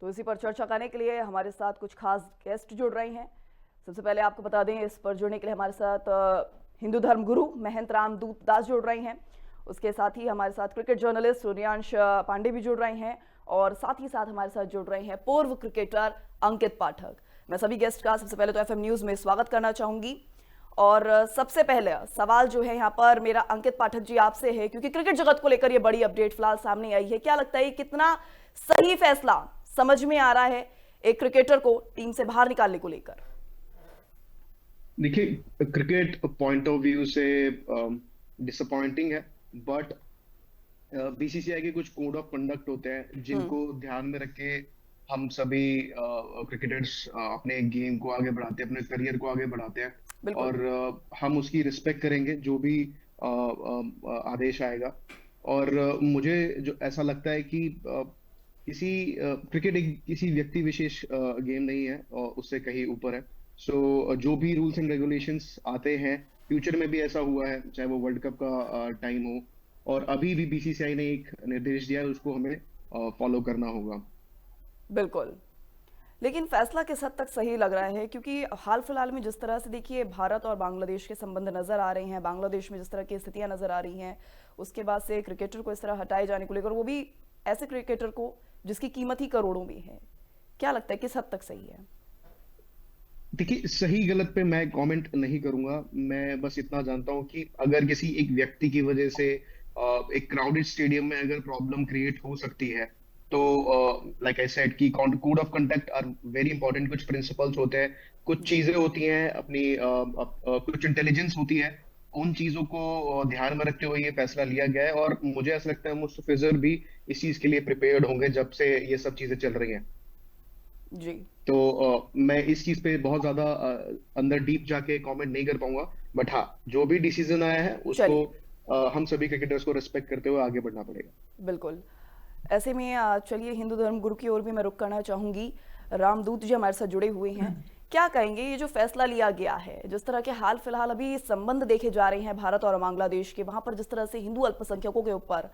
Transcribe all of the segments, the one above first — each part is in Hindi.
तो इसी पर चर्चा करने के लिए हमारे साथ कुछ खास गेस्ट जुड़ रहे हैं। सबसे पहले आपको बता दें, इस पर जुड़ने के लिए हमारे साथ हिंदू धर्म गुरु महंत रामदूत दास जुड़ रहे हैं। उसके साथ ही हमारे साथ क्रिकेट जर्नलिस्ट सूर्यांश पांडे भी जुड़ रहे हैं और साथ ही साथ हमारे साथ जुड़ रहे हैं पूर्व क्रिकेटर अंकित पाठक। मैं सभी गेस्ट का सबसे पहले तो एफएम न्यूज में स्वागत करना चाहूंगी और सबसे पहले सवाल जो है यहाँ पर मेरा अंकित पाठक जी आपसे है, क्योंकि क्रिकेट जगत को लेकर ये बड़ी अपडेट फिलहाल सामने आई है। क्या लगता है कितना सही फैसला समझ में आ रहा है एक क्रिकेटर को टीम से बाहर निकालने को लेकर? देखिए, क्रिकेट पॉइंट ऑफ व्यू से डिसअपॉइंटिंग है, बट बीसीसीआई के कुछ कोड ऑफ कंडक्ट होते हैं जिनको ध्यान में रख के हम सभी क्रिकेटर्स अपने गेम को आगे बढ़ाते हैं, अपने करियर को आगे बढ़ाते हैं और हम उसकी रिस्पेक्ट करेंगे जो भी आदेश आएगा। और मुझे जो ऐसा लगता है कि क्रिकेट एक किसी व्यक्ति विशेष गेम नहीं है और उससे कहीं ऊपर है। सो जो भी रूल्स एंड रेगुलेशंस आते हैं, फ्यूचर में भी ऐसा हुआ है, चाहे वो वर्ल्ड कप का टाइम हो, और अभी भी बीसीसीआई ने एक निर्देश दिया है, उसको हमें फॉलो करना होगा। बिल्कुल, लेकिन फैसला किस हद तक सही लग रहा है? क्योंकि हाल फिलहाल में जिस तरह से देखिए भारत और बांग्लादेश के संबंध नजर आ रहे हैं, बांग्लादेश में जिस तरह की स्थितियां नजर आ रही हैं, उसके बाद से क्रिकेटर को इस तरह हटाए जाने को लेकर, वो भी ऐसे क्रिकेटर को जिसकी कीमत ही करोड़ों में है, क्या लगता है किस हद तक सही है? देखिए, सही गलत पे मैं कमेंट नहीं करूंगा। मैं बस इतना जानता हूं कि अगर किसी एक व्यक्ति की वजह से एक क्राउडेड स्टेडियम में अगर प्रॉब्लम क्रिएट हो सकती है, तो लाइक आई सेड कि code of conduct are very important. कुछ प्रिंसिपल्स होते हैं, कुछ चीजें होती हैं अपनी, कुछ इंटेलिजेंस होती है, उन चीजों को ध्यान में रखते हुए ये फैसला लिया गया है। और मुझे ऐसा लगता है मुस्तफिजर भी इस चीज के लिए प्रिपेयर्ड होंगे जब से ये सब चीजें चल रही हैं। जी, तो मैं इस चीज पे बहुत ज्यादा अंदर डीप जाके कमेंट नहीं कर पाऊंगा, बट हाँ, जो भी डिसीजन आया है उसको हम सभी क्रिकेटर्स को रिस्पेक्ट करते हुए आगे बढ़ना पड़ेगा। बिल्कुल। ऐसे में चलिए हिंदू धर्म गुरु की ओर भी मैं रुख करना चाहूंगी। रामदूत जी हमारे साथ जुड़े हुए हैं, क्या कहेंगे ये जो फैसला लिया गया है, जिस तरह के हाल फिलहाल अभी संबंध देखे जा रहे हैं भारत और बांग्लादेश के, वहां पर जिस तरह से हिंदू अल्पसंख्यकों के ऊपर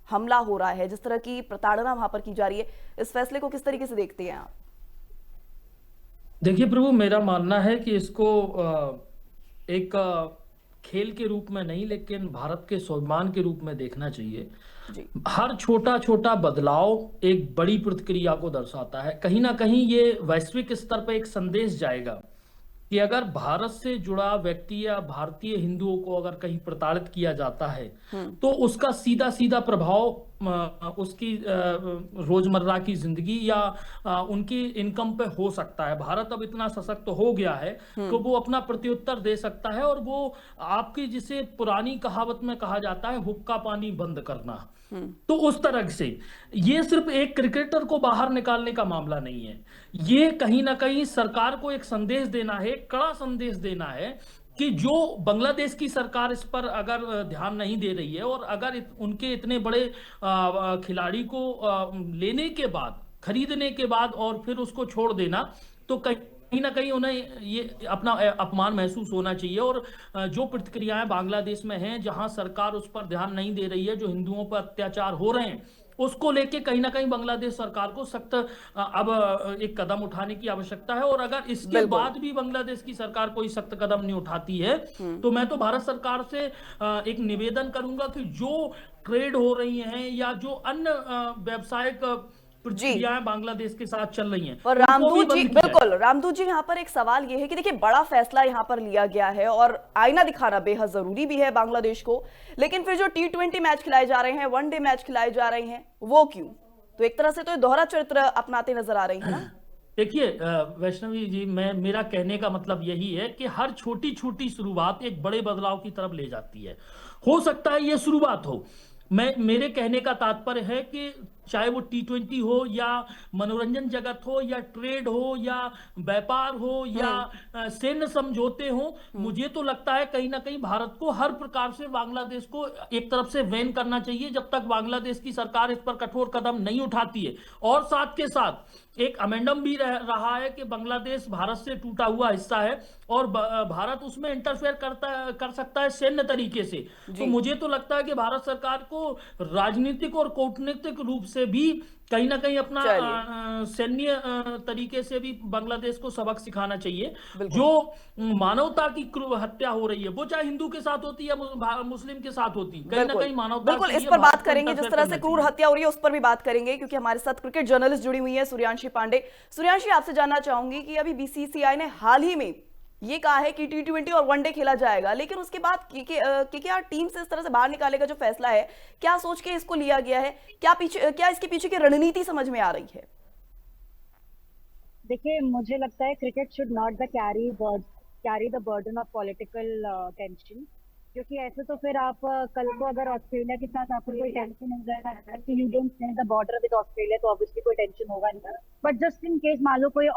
हमला हो रहा है, जिस तरह की प्रताड़ना वहां पर की जा रही है, इस फैसले को किस तरीके से देखते हैं आप? देखिए प्रभु, मेरा मानना है कि इसको एक खेल के रूप में नहीं, लेकिन भारत के स्वाभिमान के रूप में देखना चाहिए। जी, हर छोटा छोटा बदलाव एक बड़ी प्रतिक्रिया को दर्शाता है। कहीं ना कहीं ये वैश्विक स्तर पर एक संदेश जाएगा कि अगर भारत से जुड़ा व्यक्ति या भारतीय हिंदुओं को अगर कहीं प्रताड़ित किया जाता है तो उसका सीधा सीधा प्रभाव उसकी रोजमर्रा की जिंदगी या उनकी इनकम पे हो सकता है। भारत अब इतना सशक्त हो गया है तो वो अपना प्रत्युत्तर दे सकता है, और वो आपकी, जिसे पुरानी कहावत में कहा जाता है, हुक्का पानी बंद करना, तो उस तरह से ये सिर्फ एक क्रिकेटर को बाहर निकालने का मामला नहीं है। ये कहीं ना कहीं सरकार को एक संदेश देना है, कड़ा संदेश देना है कि जो बांग्लादेश की सरकार इस पर अगर ध्यान नहीं दे रही है, और अगर उनके इतने बड़े खिलाड़ी को लेने के बाद, खरीदने के बाद और फिर उसको छोड़ देना, तो कहीं ना कहीं उन्हें ये अपना अपमान महसूस होना चाहिए। और जो प्रतिक्रियाएं बांग्लादेश में हैं, जहां सरकार उस पर ध्यान नहीं दे रही है, जो हिंदुओं पर अत्याचार हो रहे हैं, उसको लेके कहीं ना कहीं बांग्लादेश सरकार को सख्त अब एक कदम उठाने की आवश्यकता है। और अगर इसके बाद भी बांग्लादेश की सरकार कोई सख्त कदम नहीं उठाती है तो मैं तो भारत सरकार से एक निवेदन करूंगा कि जो ट्रेड हो रही हैं या जो अन्य व्यावसायिक प्रक्रियाएं बांग्लादेश के साथ चल रही हैं, और रामदूत जी, बिल्कुल रामदूत जी, यहाँ पर एक सवाल ये है कि देखिए बड़ा फैसला यहाँ पर लिया गया है और आईना दिखाना बेहद जरूरी भी है बांग्लादेश को, लेकिन फिर जो T20 मैच खिलाए जा रहे हैं, वनडे मैच खिलाए जा रहे हैं, वो क्यों? तो एक तरह से तो दोहरा चरित्र अपनाते नजर आ रही है ना। देखिए वैष्णवी जी, मेरा कहने का मतलब यही है कि हर छोटी छोटी शुरुआत एक बड़े बदलाव की तरफ ले जाती है। हो सकता है ये शुरुआत हो। मेरे कहने का तात्पर्य है कि चाहे वो T20 हो या मनोरंजन जगत हो या ट्रेड हो या व्यापार हो या सैन्य समझौते हो, मुझे तो लगता है कहीं ना कहीं भारत को हर प्रकार से बांग्लादेश को एक तरफ से बैन करना चाहिए जब तक बांग्लादेश की सरकार इस पर कठोर कदम नहीं उठाती है। और साथ के साथ एक अमेंडम भी रहा है कि बांग्लादेश भारत से टूटा हुआ हिस्सा है और भारत उसमें इंटरफेयर कर सकता है सैन्य तरीके से। तो मुझे तो लगता है कि भारत सरकार को राजनीतिक और कूटनीतिक रूप से भी कहीं ना कहीं अपना चलिए सैन्य तरीके से भी बांग्लादेश को सबक सिखाना चाहिए। बिल्कुल जो मानवता की क्रूर हत्या हो रही है, वो चाहे हिंदू के साथ होती है या मुस्लिम के साथ होती, कहीं ना बिल्कुल कहीं मानवता बिल्कुल के इस लिए पर बात भारत को करेंगे। जिस इंटरफेयर तरह से करना क्रूर चाहिए। हत्या हो रही है उस पर भी बात करेंगे, क्योंकि हमारे साथ क्रिकेट जर्नलिस्ट जुड़ी हुई है सूर्यांशी पांडे। सूर्यांशी, आपसे जानना चाहूंगी कि अभी बीसीसीआई ने हाल ही में ये कहा है कि T20 और वनडे खेला जाएगा, लेकिन उसके बाद केकेआर टीम से इस तरह से बाहर निकाले का जो फैसला है, क्या सोच के इसको लिया गया है? क्या इसके पीछे की रणनीति समझ में आ रही है? देखिए, मुझे लगता है cricket should not the carry the burden of political tension, क्योंकि ऐसे तो फिर आप कल को अगर ऑस्ट्रेलिया के साथ आपको कोई टेंशन हो जाएगा कि you don't share the border with Australia, तो ऑब्वियसली कोई टेंशन होगा नहीं। बट जस्ट इन केस मान लो कोई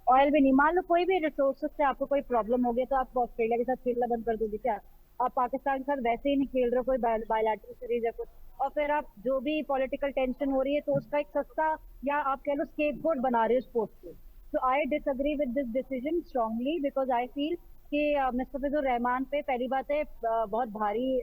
ऑयल भी नहीं, मान लो कोई भी रिसोर्सेज से आपको कोई प्रॉब्लम हो गया, तो आप ऑस्ट्रेलिया के साथ खेलना बंद कर दोगे क्या? आप पाकिस्तान के साथ वैसे ही नहीं खेल रहे हो कोई बायलैटरल सीरीज या कुछ, और फिर आप जो भी पॉलिटिकल टेंशन हो रही है तो उसका एक सस्ता या आप कह लो स्केपगोट बना रहे हो स्पोर्ट्स को। So I disagree with this decision strongly because I feel कि मुस्तफिजुर रहमान पे पहली बात है बहुत भारी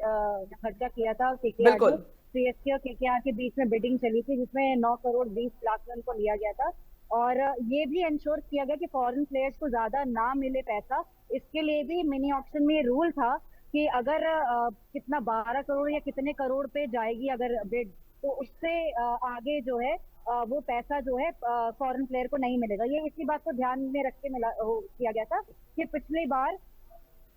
खर्चा किया था केकेआर ने। बिल्कुल सीएसके और केकेआर के बीच में बिडिंग चली थी जिसमें 9 करोड़ 20 लाख रन को लिया गया था, और ये भी इंश्योर किया गया कि फॉरेन प्लेयर्स को ज्यादा ना मिले पैसा। इसके लिए भी मिनी ऑक्शन में ये रूल था कि अगर कितना 12 करोड़ या कितने करोड़ पे जाएगी अगर बिड, तो उससे आगे जो है वो पैसा जो है फॉरेन प्लेयर को नहीं मिलेगा। ये इसी बात को ध्यान में रख के किया गया था कि पिछली बार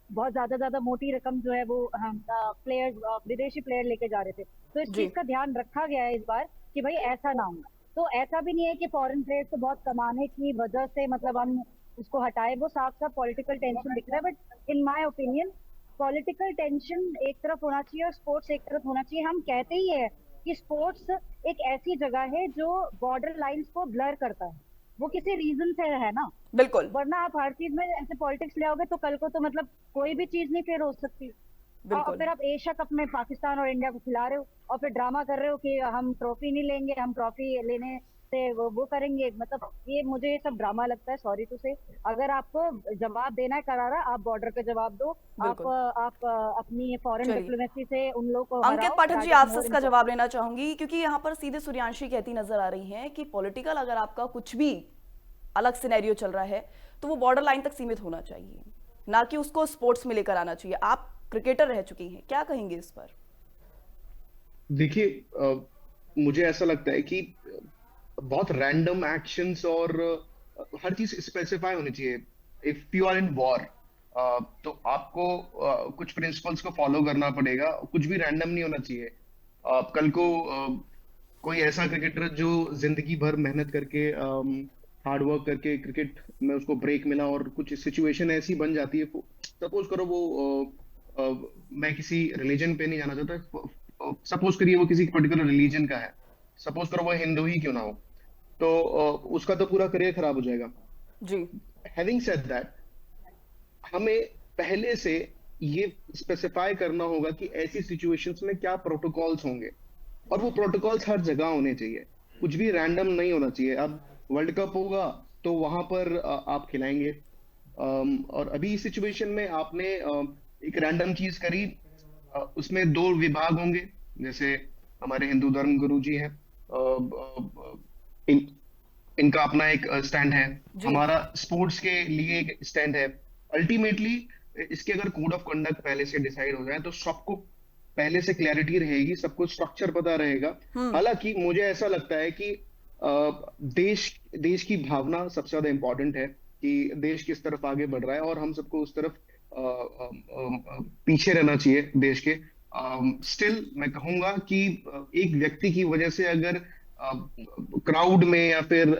बहुत ज्यादा मोटी रकम जो है वो हम प्लेयर विदेशी प्लेयर लेके जा रहे थे, तो इस जी चीज का ध्यान रखा गया है इस बार कि भाई ऐसा ना हो। तो ऐसा भी नहीं है कि फॉरेन प्लेयर्स को बहुत कमाने की वजह से मतलब हम उसको हटाए, वो साफ साफ पॉलिटिकल टेंशन दिख रहा है। But in my opinion political tension एक तरफ होना चाहिए और स्पोर्ट्स एक तरफ होना चाहिए। हम कहते ही है कि स्पोर्ट्स एक ऐसी जगह है जो बॉर्डर लाइंस को ब्लर करता है, वो किसी रीजन से है ना, बिल्कुल वरना आप हर चीज में ऐसे पॉलिटिक्स ले आओगे तो कल को तो मतलब कोई भी चीज नहीं फेयर हो सकती। और बिल्कुल फिर आप एशिया कप में पाकिस्तान और इंडिया को खिला रहे हो और फिर ड्रामा कर रहे हो कि हम ट्रॉफी नहीं लेंगे, हम ट्रॉफी लेने से वो करेंगे, मतलब ये मुझे ये सब ड्रामा लगता है। सॉरी टू से, अगर आपको जवाब देना है करारा, आप बॉर्डर पे जवाब दो, आप अपनी फॉरेन चलिए डिप्लोमेसी से उन लोगों को अंकित हराओ। पाठक जी, दैट इज आपसे मोर इसका इम्पोर्टेंट। जवाब लेना चाहूंगी, क्योंकि यहाँ पर सीधे सूर्यांशी कहती नजर आ रही हैं कि पॉलिटिकल अगर आपका कुछ भी अलग सिनेरियो चल रहा है तो वो बॉर्डर लाइन तक सीमित होना चाहिए, ना कि उसको स्पोर्ट्स में लेकर आना चाहिए। आप क्रिकेटर रह चुकी हैं, क्या कहेंगे इस पर? देखिए, मुझे ऐसा लगता है कि बहुत रैंडम एक्शंस और हर चीज स्पेसिफाई होनी चाहिए। If you are in war तो आपको कुछ प्रिंसिपल्स को फॉलो करना पड़ेगा, कुछ भी रैंडम नहीं होना चाहिए। कल को कोई ऐसा क्रिकेटर जो जिंदगी भर मेहनत करके हार्ड वर्क करके क्रिकेट में उसको ब्रेक मिला और कुछ सिचुएशन ऐसी बन जाती है, सपोज करो वो मैं किसी रिलीजन पे नहीं जाना चाहता, सपोज करिए वो किसी पर्टिकुलर रिलीजन का है, सपोज करो वो हिंदू ही क्यों ना हो, तो उसका तो पूरा करियर खराब हो जाएगा। जी हैविंग सेड दैट, हमें पहले से ये स्पेसिफाई करना होगा कि ऐसी सिचुएशंस में क्या प्रोटोकॉल्स होंगे, और वो प्रोटोकॉल्स हर जगह होने चाहिए, कुछ भी रैंडम नहीं होना चाहिए। अब वर्ल्ड कप होगा तो वहां पर आप खिलाएंगे, और अभी इस सिचुएशन में आपने एक रैंडम चीज करी, उसमें 2 विभाग होंगे, जैसे हमारे हिंदू धर्म गुरु जी हैं, इनका अपना एक स्टैंड है, जी हमारा स्पोर्ट्स के लिए एक स्टैंड है। अल्टीमेटली इसके अगर कोड ऑफ कंडक्ट पहले से डिसाइड हो जाए तो सबको पहले से क्लैरिटी रहेगी, सबको स्ट्रक्चर पता रहेगा। हालांकि मुझे ऐसा लगता है कि देश की भावना सबसे ज्यादा इंपॉर्टेंट है कि देश किस तरफ आगे बढ़ रहा है, और हम सबको उस तरफ पीछे रहना चाहिए देश के। स्टिल मैं कहूंगा कि एक व्यक्ति की वजह से अगर क्राउड में या फिर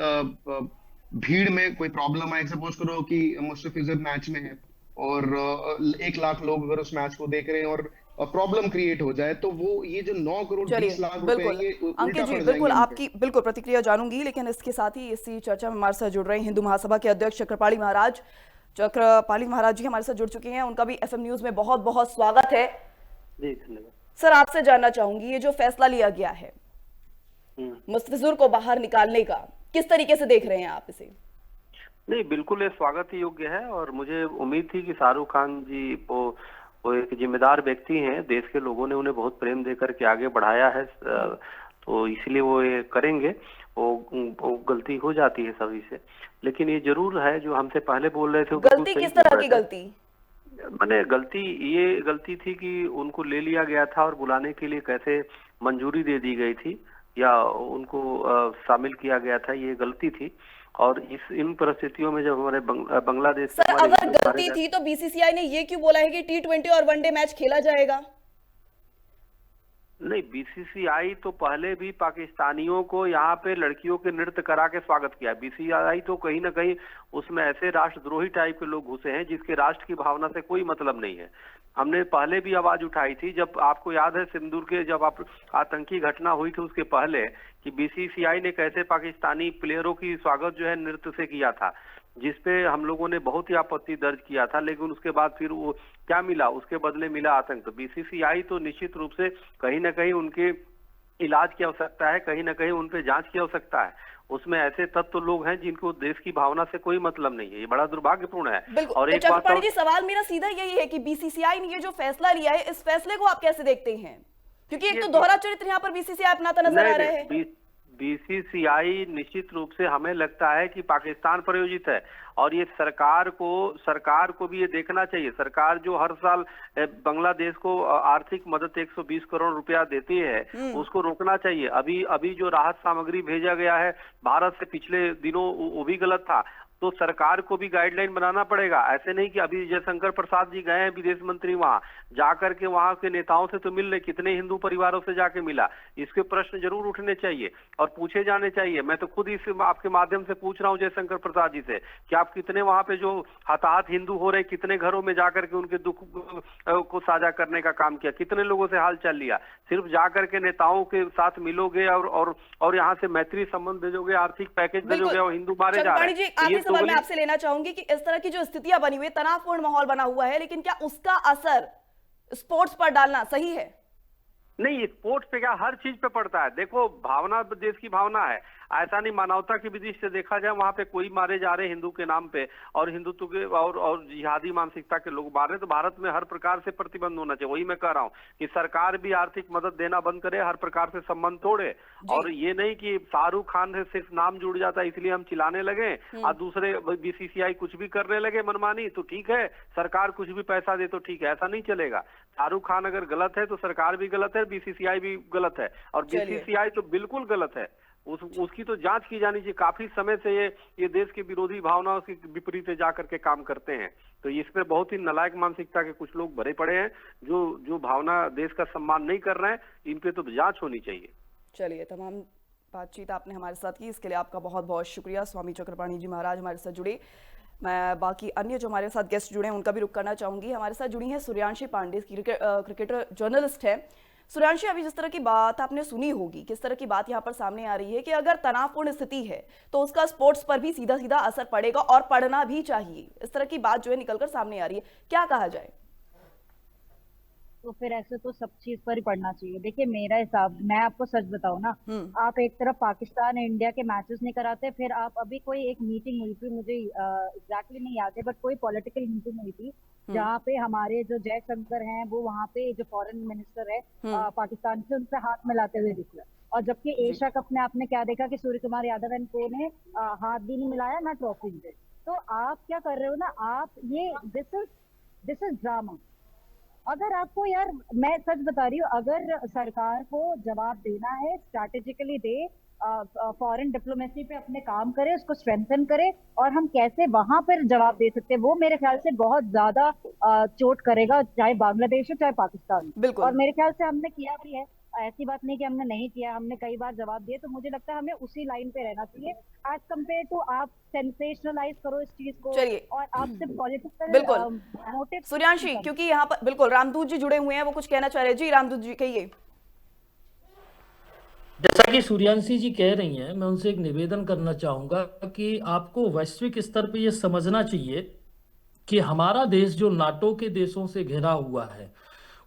भीड़ में कोई प्रॉब्लम आए, सपोज करो कि मुस्तफिजुर मैच में है और 1 लाख लोग अगर उस मैच को देख रहे हैं और प्रॉब्लम क्रिएट हो जाए, तो वो ये जो 9 करोड़ 20 लाख रुपए हैं, बिल्कुल ये अंकित उल्टा जी, पड़ बिल्कुल जाएंगे। आपकी बिल्कुल प्रतिक्रिया जानूंगी, लेकिन इसके साथ ही इसी चर्चा में हमारे साथ जुड़ रहे हैं हिंदू महासभा के अध्यक्ष चक्रपाली महाराज। चक्रपाली महाराज जी हमारे साथ जुड़ चुके हैं, उनका भी एफएम न्यूज में बहुत बहुत स्वागत है। जी धन्यवाद। सर, आपसे जानना चाहूंगी, ये जो फैसला लिया गया है मुस्तफिजुर को बाहर निकालने का, किस तरीके से देख रहे हैं आप इसे? नहीं, बिल्कुल ये स्वागत योग्य है, और मुझे उम्मीद थी कि शाहरुख खान जी वो एक जिम्मेदार व्यक्ति हैं, देश के लोगों ने उन्हें बहुत प्रेम देकर के आगे बढ़ाया है, तो इसलिए वो ये करेंगे। वो गलती हो जाती है सभी से, लेकिन ये जरूर है जो हमसे पहले बोल रहे थे वो बिल्कुल गलती सही किस बोल तरह रहे की थे। गलती? मैंने गलती थी कि उनको ले लिया गया था और बुलाने के लिए कैसे मंजूरी दे दी गई थी या उनको शामिल किया गया था, ये गलती थी। और इन परिस्थितियों में जब हमारे बांग्लादेश सर हमारे अगर हमारे गलती थी तो बीसीसीआई ने ये क्यों बोला है कि T20 और वनडे मैच खेला जाएगा? नहीं, बीसीसीआई तो पहले भी पाकिस्तानियों को यहाँ पे लड़कियों के नृत्य करा के स्वागत किया। बीसीसीआई तो कहीं ना कहीं उसमें ऐसे राष्ट्रद्रोही टाइप के लोग घुसे हैं जिसके राष्ट्र की भावना से कोई मतलब नहीं है। हमने पहले भी आवाज उठाई थी, जब आपको याद है सिंदूर के जब आतंकी घटना हुई थी उसके पहले, कि बीसीसीआई ने कैसे पाकिस्तानी प्लेयरों की स्वागत जो है नृत्य से किया था, जिसपे हम लोगों ने बहुत ही आपत्ति दर्ज किया था। लेकिन उसके बाद फिर वो क्या मिला, उसके बदले मिला आतंक। तो बीसीसीआई तो निश्चित रूप से कहीं ना कहीं उनके इलाज की आवश्यकता है, कहीं ना कहीं उन पे जांच की आवश्यकता है। उसमें ऐसे तत्व लोग हैं जिनको देश की भावना से कोई मतलब नहीं है, ये बड़ा दुर्भाग्यपूर्ण है। बिल्कुल। और एक बात चक्रपाणी जी, सवाल मेरा सीधा यही है कि बीसीसीआई ने ये जो फैसला लिया है, इस फैसले को आप कैसे देखते हैं? क्योंकि एक तो दोहरा चरित्र यहाँ पर बीसीसीआई अपनाता नजर आ रहा है। बीसीसीआई निश्चित रूप से हमें लगता है कि पाकिस्तान प्रायोजित है, और ये सरकार को भी ये देखना चाहिए। सरकार जो हर साल बांग्लादेश को आर्थिक मदद 120 करोड़ रुपया देती है, उसको रोकना चाहिए। अभी जो राहत सामग्री भेजा गया है भारत से पिछले दिनों, वो भी गलत था। तो सरकार को भी गाइडलाइन बनाना पड़ेगा। ऐसे नहीं कि अभी जयशंकर प्रसाद जी गए हैं विदेश मंत्री, वहां जाकर के वहां के नेताओं से तो मिल रहे, कितने हिंदू परिवारों से जाके मिला, इसके प्रश्न जरूर उठने चाहिए और पूछे जाने चाहिए। मैं तो खुद इस आपके माध्यम से पूछ रहा हूं जयशंकर प्रसाद जी से कि आप कितने वहां पे जो हताहत हिंदू हो रहे, कितने घरों में जाकर के उनके दुख को साझा करने का काम किया, कितने लोगों से हाल चाल लिया। सिर्फ जाकर के नेताओं के साथ मिलोगे और यहाँ से मैत्री संबंध भेजोगे, आर्थिक पैकेज भेजोगे और हिंदू मारे जा रहे हैं। सवाल मैं आपसे लेना चाहूंगी कि इस तरह की जो स्थितियां बनी हुई, तनावपूर्ण माहौल बना हुआ है, लेकिन क्या उसका असर स्पोर्ट्स पर डालना सही है? नहीं, स्पोर्ट्स पे क्या, हर चीज पे पड़ता है। देखो, भावना देश की भावना है, ऐसा नहीं मानवता की दृष्टि से देखा जाए वहां पे कोई मारे जा रहे हिंदू के नाम पे और हिंदुत्व के और जिहादी मानसिकता के लोग मार रहे, तो भारत में हर प्रकार से प्रतिबंध होना चाहिए। वही मैं कह रहा हूँ कि सरकार भी आर्थिक मदद देना बंद करे, हर प्रकार से संबंध तोड़े। और ये नहीं कि शाहरुख खान से सिर्फ नाम जुड़ जाता है इसलिए हम चिल्लाने लगे और दूसरे बीसीसीआई कुछ भी करने लगे मनमानी, तो ठीक है, सरकार कुछ भी पैसा दे तो ठीक है, ऐसा नहीं चलेगा। शाहरुख खान अगर गलत है तो सरकार भी गलत है, बीसीसीआई भी गलत है, और बीसीसीआई तो बिल्कुल गलत है। उसकी तो जांच की जानी चाहिए। काफी समय से ये देश की विरोधी भावनाओं के विपरीत जाकर के काम करते हैं, तो इसमें बहुत ही नालायक मानसिकता के कुछ लोग भरे पड़े हैं जो भावना देश का सम्मान नहीं कर रहे हैं। इन पे तो जांच होनी चाहिए। चलिए, तमाम बातचीत आपने हमारे साथ की, इसके लिए आपका बहुत बहुत शुक्रिया। स्वामी चक्रपाणी जी महाराज हमारे साथ जुड़े। मैं बाकी अन्य जो हमारे साथ गेस्ट जुड़े हैं उनका भी रुख करना चाहूंगी। हमारे साथ जुड़ी हैं सूर्यांशी पांडे, क्रिकेटर जर्नलिस्ट है। सूर्यांशी, अभी जिस तरह की बात आपने सुनी होगी, किस तरह की बात यहाँ पर सामने आ रही है कि अगर तनावपूर्ण स्थिति है तो उसका स्पोर्ट्स पर भी सीधा सीधा असर पड़ेगा और पड़ना भी चाहिए, इस तरह की बात जो है निकलकर सामने आ रही है, क्या कहा जाए? तो फिर ऐसे तो सब चीज पर ही पढ़ना चाहिए। देखिए, मेरा हिसाब, मैं आपको सच बताऊं ना, आप एक तरफ पाकिस्तान इंडिया के मैचेस नहीं कराते, फिर आप अभी कोई एक मीटिंग हुई थी, मुझे एग्जैक्टली नहीं याद है, बट कोई पॉलिटिकल मीटिंग हुई थी जहाँ पे हमारे जो जयशंकर हैं वो वहाँ पे जो फॉरेन मिनिस्टर है पाकिस्तान से, उनसे हाथ मिलाते हुए दिखे। और जबकि एशिया कप में आपने क्या देखा कि सूर्य कुमार यादव एंड को ने हाथ भी नहीं मिलाया, ना ट्रॉफी दे। तो आप क्या कर रहे हो ना, आप ये दिस इज ड्रामा। अगर आपको, यार मैं सच बता रही हूँ, अगर सरकार को जवाब देना है, स्ट्रैटेजिकली दे, फॉरेन डिप्लोमेसी पे अपने काम करे, उसको स्ट्रेंथन करे, और हम कैसे वहां पर जवाब दे सकते हैं, वो मेरे ख्याल से बहुत ज्यादा चोट करेगा, चाहे बांग्लादेश हो चाहे पाकिस्तान। और मेरे ख्याल से हमने किया भी है, ऐसी बात नहीं कि हमने नहीं किया, हमने कई बार जवाब दिए। तो मुझे लगता है हमें उसी लाइन पे रहना चाहिए एज कम्पेयर टू आप सेंसेशनलाइज करो इस चीज को और आप सिर्फ पॉलिटिकल मोटिव। सूर्यांशी, क्योंकि यहाँ पर बिल्कुल रामदूत जी जुड़े हुए हैं, वो कुछ कहना चाह रहे हैं। जी रामदूत जी, कहिए। जैसा कि सूर्यांशी जी कह रही हैं, मैं उनसे एक निवेदन करना चाहूंगा कि आपको वैश्विक स्तर पे ये समझना चाहिए कि हमारा देश जो नाटो के देशों से घिरा हुआ है,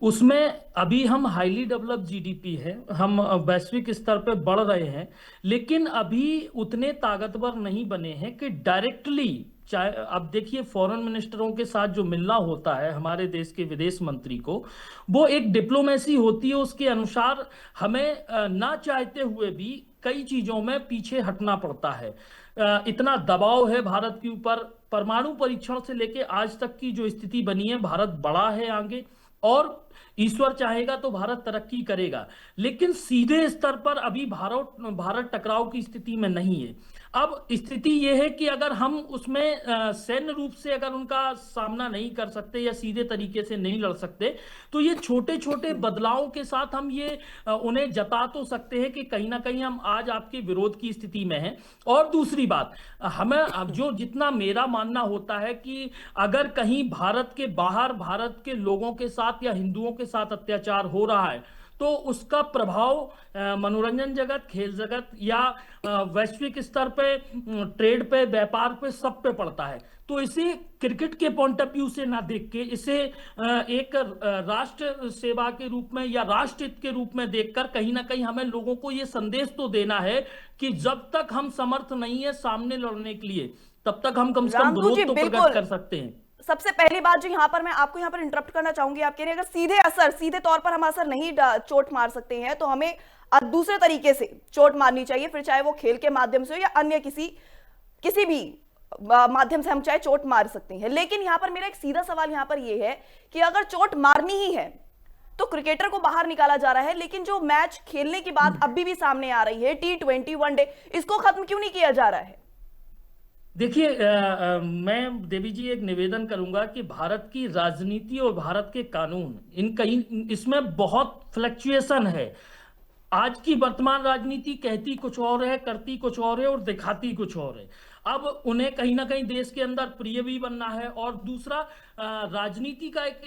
उसमें अभी हम हाईली डेवलप्ड जीडीपी है, हम वैश्विक स्तर पे बढ़ रहे हैं, लेकिन अभी उतने ताकतवर नहीं बने हैं कि डायरेक्टली, चाहे अब देखिए फॉरेन मिनिस्टरों के साथ जो मिलना होता है हमारे देश के विदेश मंत्री को, वो एक डिप्लोमेसी होती है, उसके अनुसार हमें ना चाहते हुए भी कई चीजों में पीछे हटना पड़ता है। इतना दबाव है भारत के ऊपर, परमाणु परीक्षण से लेके आज तक की जो स्थिति बनी है, भारत बड़ा है आगे, और ईश्वर चाहेगा तो भारत तरक्की करेगा, लेकिन सीधे स्तर पर अभी भारत टकराव की स्थिति में नहीं है। अब स्थिति यह है कि अगर हम उसमें सैन्य रूप से अगर उनका सामना नहीं कर सकते या सीधे तरीके से नहीं लड़ सकते, तो ये छोटे छोटे बदलावों के साथ हम ये उन्हें जता तो सकते हैं कि कहीं ना कहीं हम आज आपके विरोध की स्थिति में हैं। और दूसरी बात, हमें अब जो जितना मेरा मानना होता है कि अगर कहीं भारत के बाहर भारत के लोगों के साथ या हिंदुओं के साथ अत्याचार हो रहा है, तो उसका प्रभाव मनोरंजन जगत, खेल जगत या वैश्विक स्तर पे, ट्रेड पे, व्यापार पे, सब पे पड़ता है। तो इसे क्रिकेट के पॉइंट ऑफ व्यू से ना देख के इसे एक राष्ट्र सेवा के रूप में या राष्ट्र हित के रूप में देखकर कहीं ना कहीं हमें लोगों को ये संदेश तो देना है कि जब तक हम समर्थ नहीं है सामने लड़ने के लिए, तब तक हम कम से कम विरोध तो प्रकट कर सकते हैं। सबसे पहली बात जो यहाँ पर मैं आपको यहाँ पर इंटरप्ट करना चाहूंगी, आप कह रहे हैं अगर सीधे तौर पर हम असर नहीं चोट मार सकते हैं तो हमें दूसरे तरीके से चोट मारनी चाहिए, फिर चाहे वो खेल के माध्यम से हो या अन्य किसी भी माध्यम से हम चाहे चोट मार सकते हैं। लेकिन यहाँ पर मेरा एक सीधा सवाल यहाँ पर यह है कि अगर चोट मारनी ही है तो क्रिकेटर को बाहर निकाला जा रहा है, लेकिन जो मैच खेलने की बात अभी भी सामने आ रही है, T20 वनडे, इसको खत्म क्यों नहीं किया जा रहा है? देखिए, मैं देवी जी एक निवेदन करूंगा कि भारत की राजनीति और भारत के कानून इसमें बहुत फ्लक्चुएशन है। आज की वर्तमान राजनीति कहती कुछ और है, करती कुछ और है और दिखाती कुछ और है। अब उन्हें कहीं ना कहीं देश के अंदर प्रिय भी बनना है, और दूसरा राजनीति का एक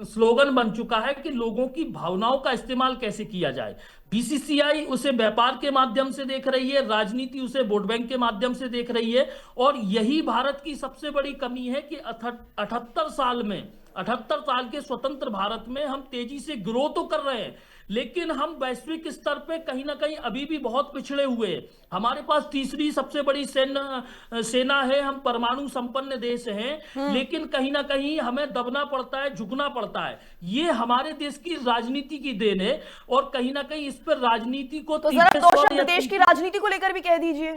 स्लोगन बन चुका है कि लोगों की भावनाओं का इस्तेमाल कैसे किया जाए। बीसीसीआई उसे व्यापार के माध्यम से देख रही है, राजनीति उसे वोट बैंक के माध्यम से देख रही है, और यही भारत की सबसे बड़ी कमी है कि 78 साल के स्वतंत्र भारत में हम तेजी से ग्रो तो कर रहे हैं, लेकिन हम वैश्विक स्तर पे कहीं ना कहीं अभी भी बहुत पिछड़े हुए हैं। हमारे पास तीसरी सबसे बड़ी सेना है, हम परमाणु संपन्न देश हैं, लेकिन कहीं ना कहीं हमें दबना पड़ता है, झुकना पड़ता है। ये हमारे देश की राजनीति की देन है, और कहीं ना कहीं इस पर राजनीति को तो जरा दोष देश की राजनीति को लेकर भी कह दीजिए।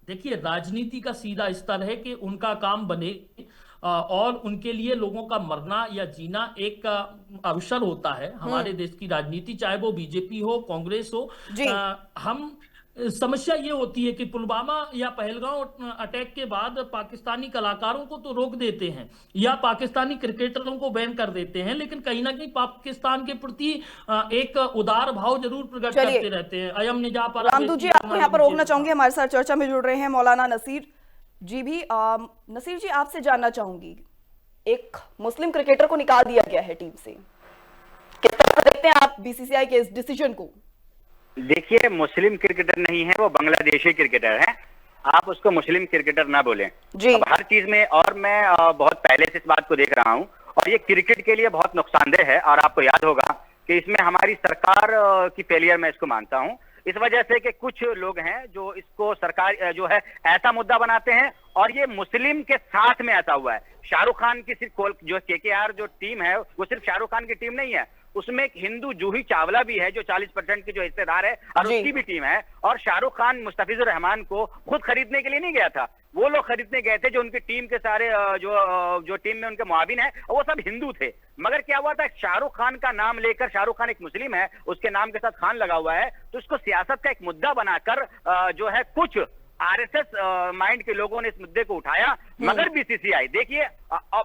देखिए, राजनीति का सीधा स्तर है कि उनका काम बने, और उनके लिए लोगों का मरना या जीना एक अवसर होता है हमारे देश की राजनीति, चाहे वो बीजेपी हो, कांग्रेस हो। हम समस्या ये होती है कि पुलवामा या पहलगांव अटैक के बाद पाकिस्तानी कलाकारों को तो रोक देते हैं या पाकिस्तानी क्रिकेटरों को बैन कर देते हैं, लेकिन कहीं ना कहीं पाकिस्तान के प्रति एक उदार भाव जरूर प्रकट करते रहते हैं। अयम निजा पर रामदू जी, आपको यहाँ पर रोकना चाहूंगी, हमारे साथ चर्चा में जुड़ रहे हैं मौलाना नसीर जी भी। नसीर जी, आपसे जानना चाहूंगी, एक मुस्लिम क्रिकेटर को निकाल दिया गया है टीम से, किस तरह से देखते हैं आप बीसीसीआई के इस डिसीजन को? देखिए, मुस्लिम क्रिकेटर नहीं है, वो बांग्लादेशी क्रिकेटर है। आप उसको मुस्लिम क्रिकेटर ना बोलें जी। अब हर चीज में, और मैं बहुत पहले से इस बात को देख रहा हूं, और ये क्रिकेट के लिए बहुत नुकसानदेह है। और आपको याद होगा कि इसमें हमारी सरकार की फेलियर मैं इसको मानता हूं, इस वजह से कि कुछ लोग हैं जो इसको सरकार जो है ऐसा मुद्दा बनाते हैं, और ये मुस्लिम के साथ में ऐसा हुआ है। शाहरुख खान की सिर्फ जो केकेआर जो टीम है, वो सिर्फ शाहरुख खान की टीम नहीं है, उसमें एक हिंदू जूही चावला भी है जो 40% की जो हिस्सेदार है, और उसकी भी टीम है। और शाहरुख खान मुस्तफिजुर रहमान को खुद खरीदने के लिए नहीं गया था, वो लोग खरीदने गए थे जो उनकी टीम के सारे जो टीम में उनके मुआविन है, वो सब हिंदू थे। मगर क्या हुआ था, शाहरुख खान का नाम लेकर, शाहरुख खान एक मुस्लिम है, उसके नाम के साथ खान लगा हुआ है, तो उसको सियासत का एक मुद्दा बनाकर जो है कुछ आरएसएस माइंड के लोगों ने इस मुद्दे को उठाया। मगर बीसीसीआई, देखिए,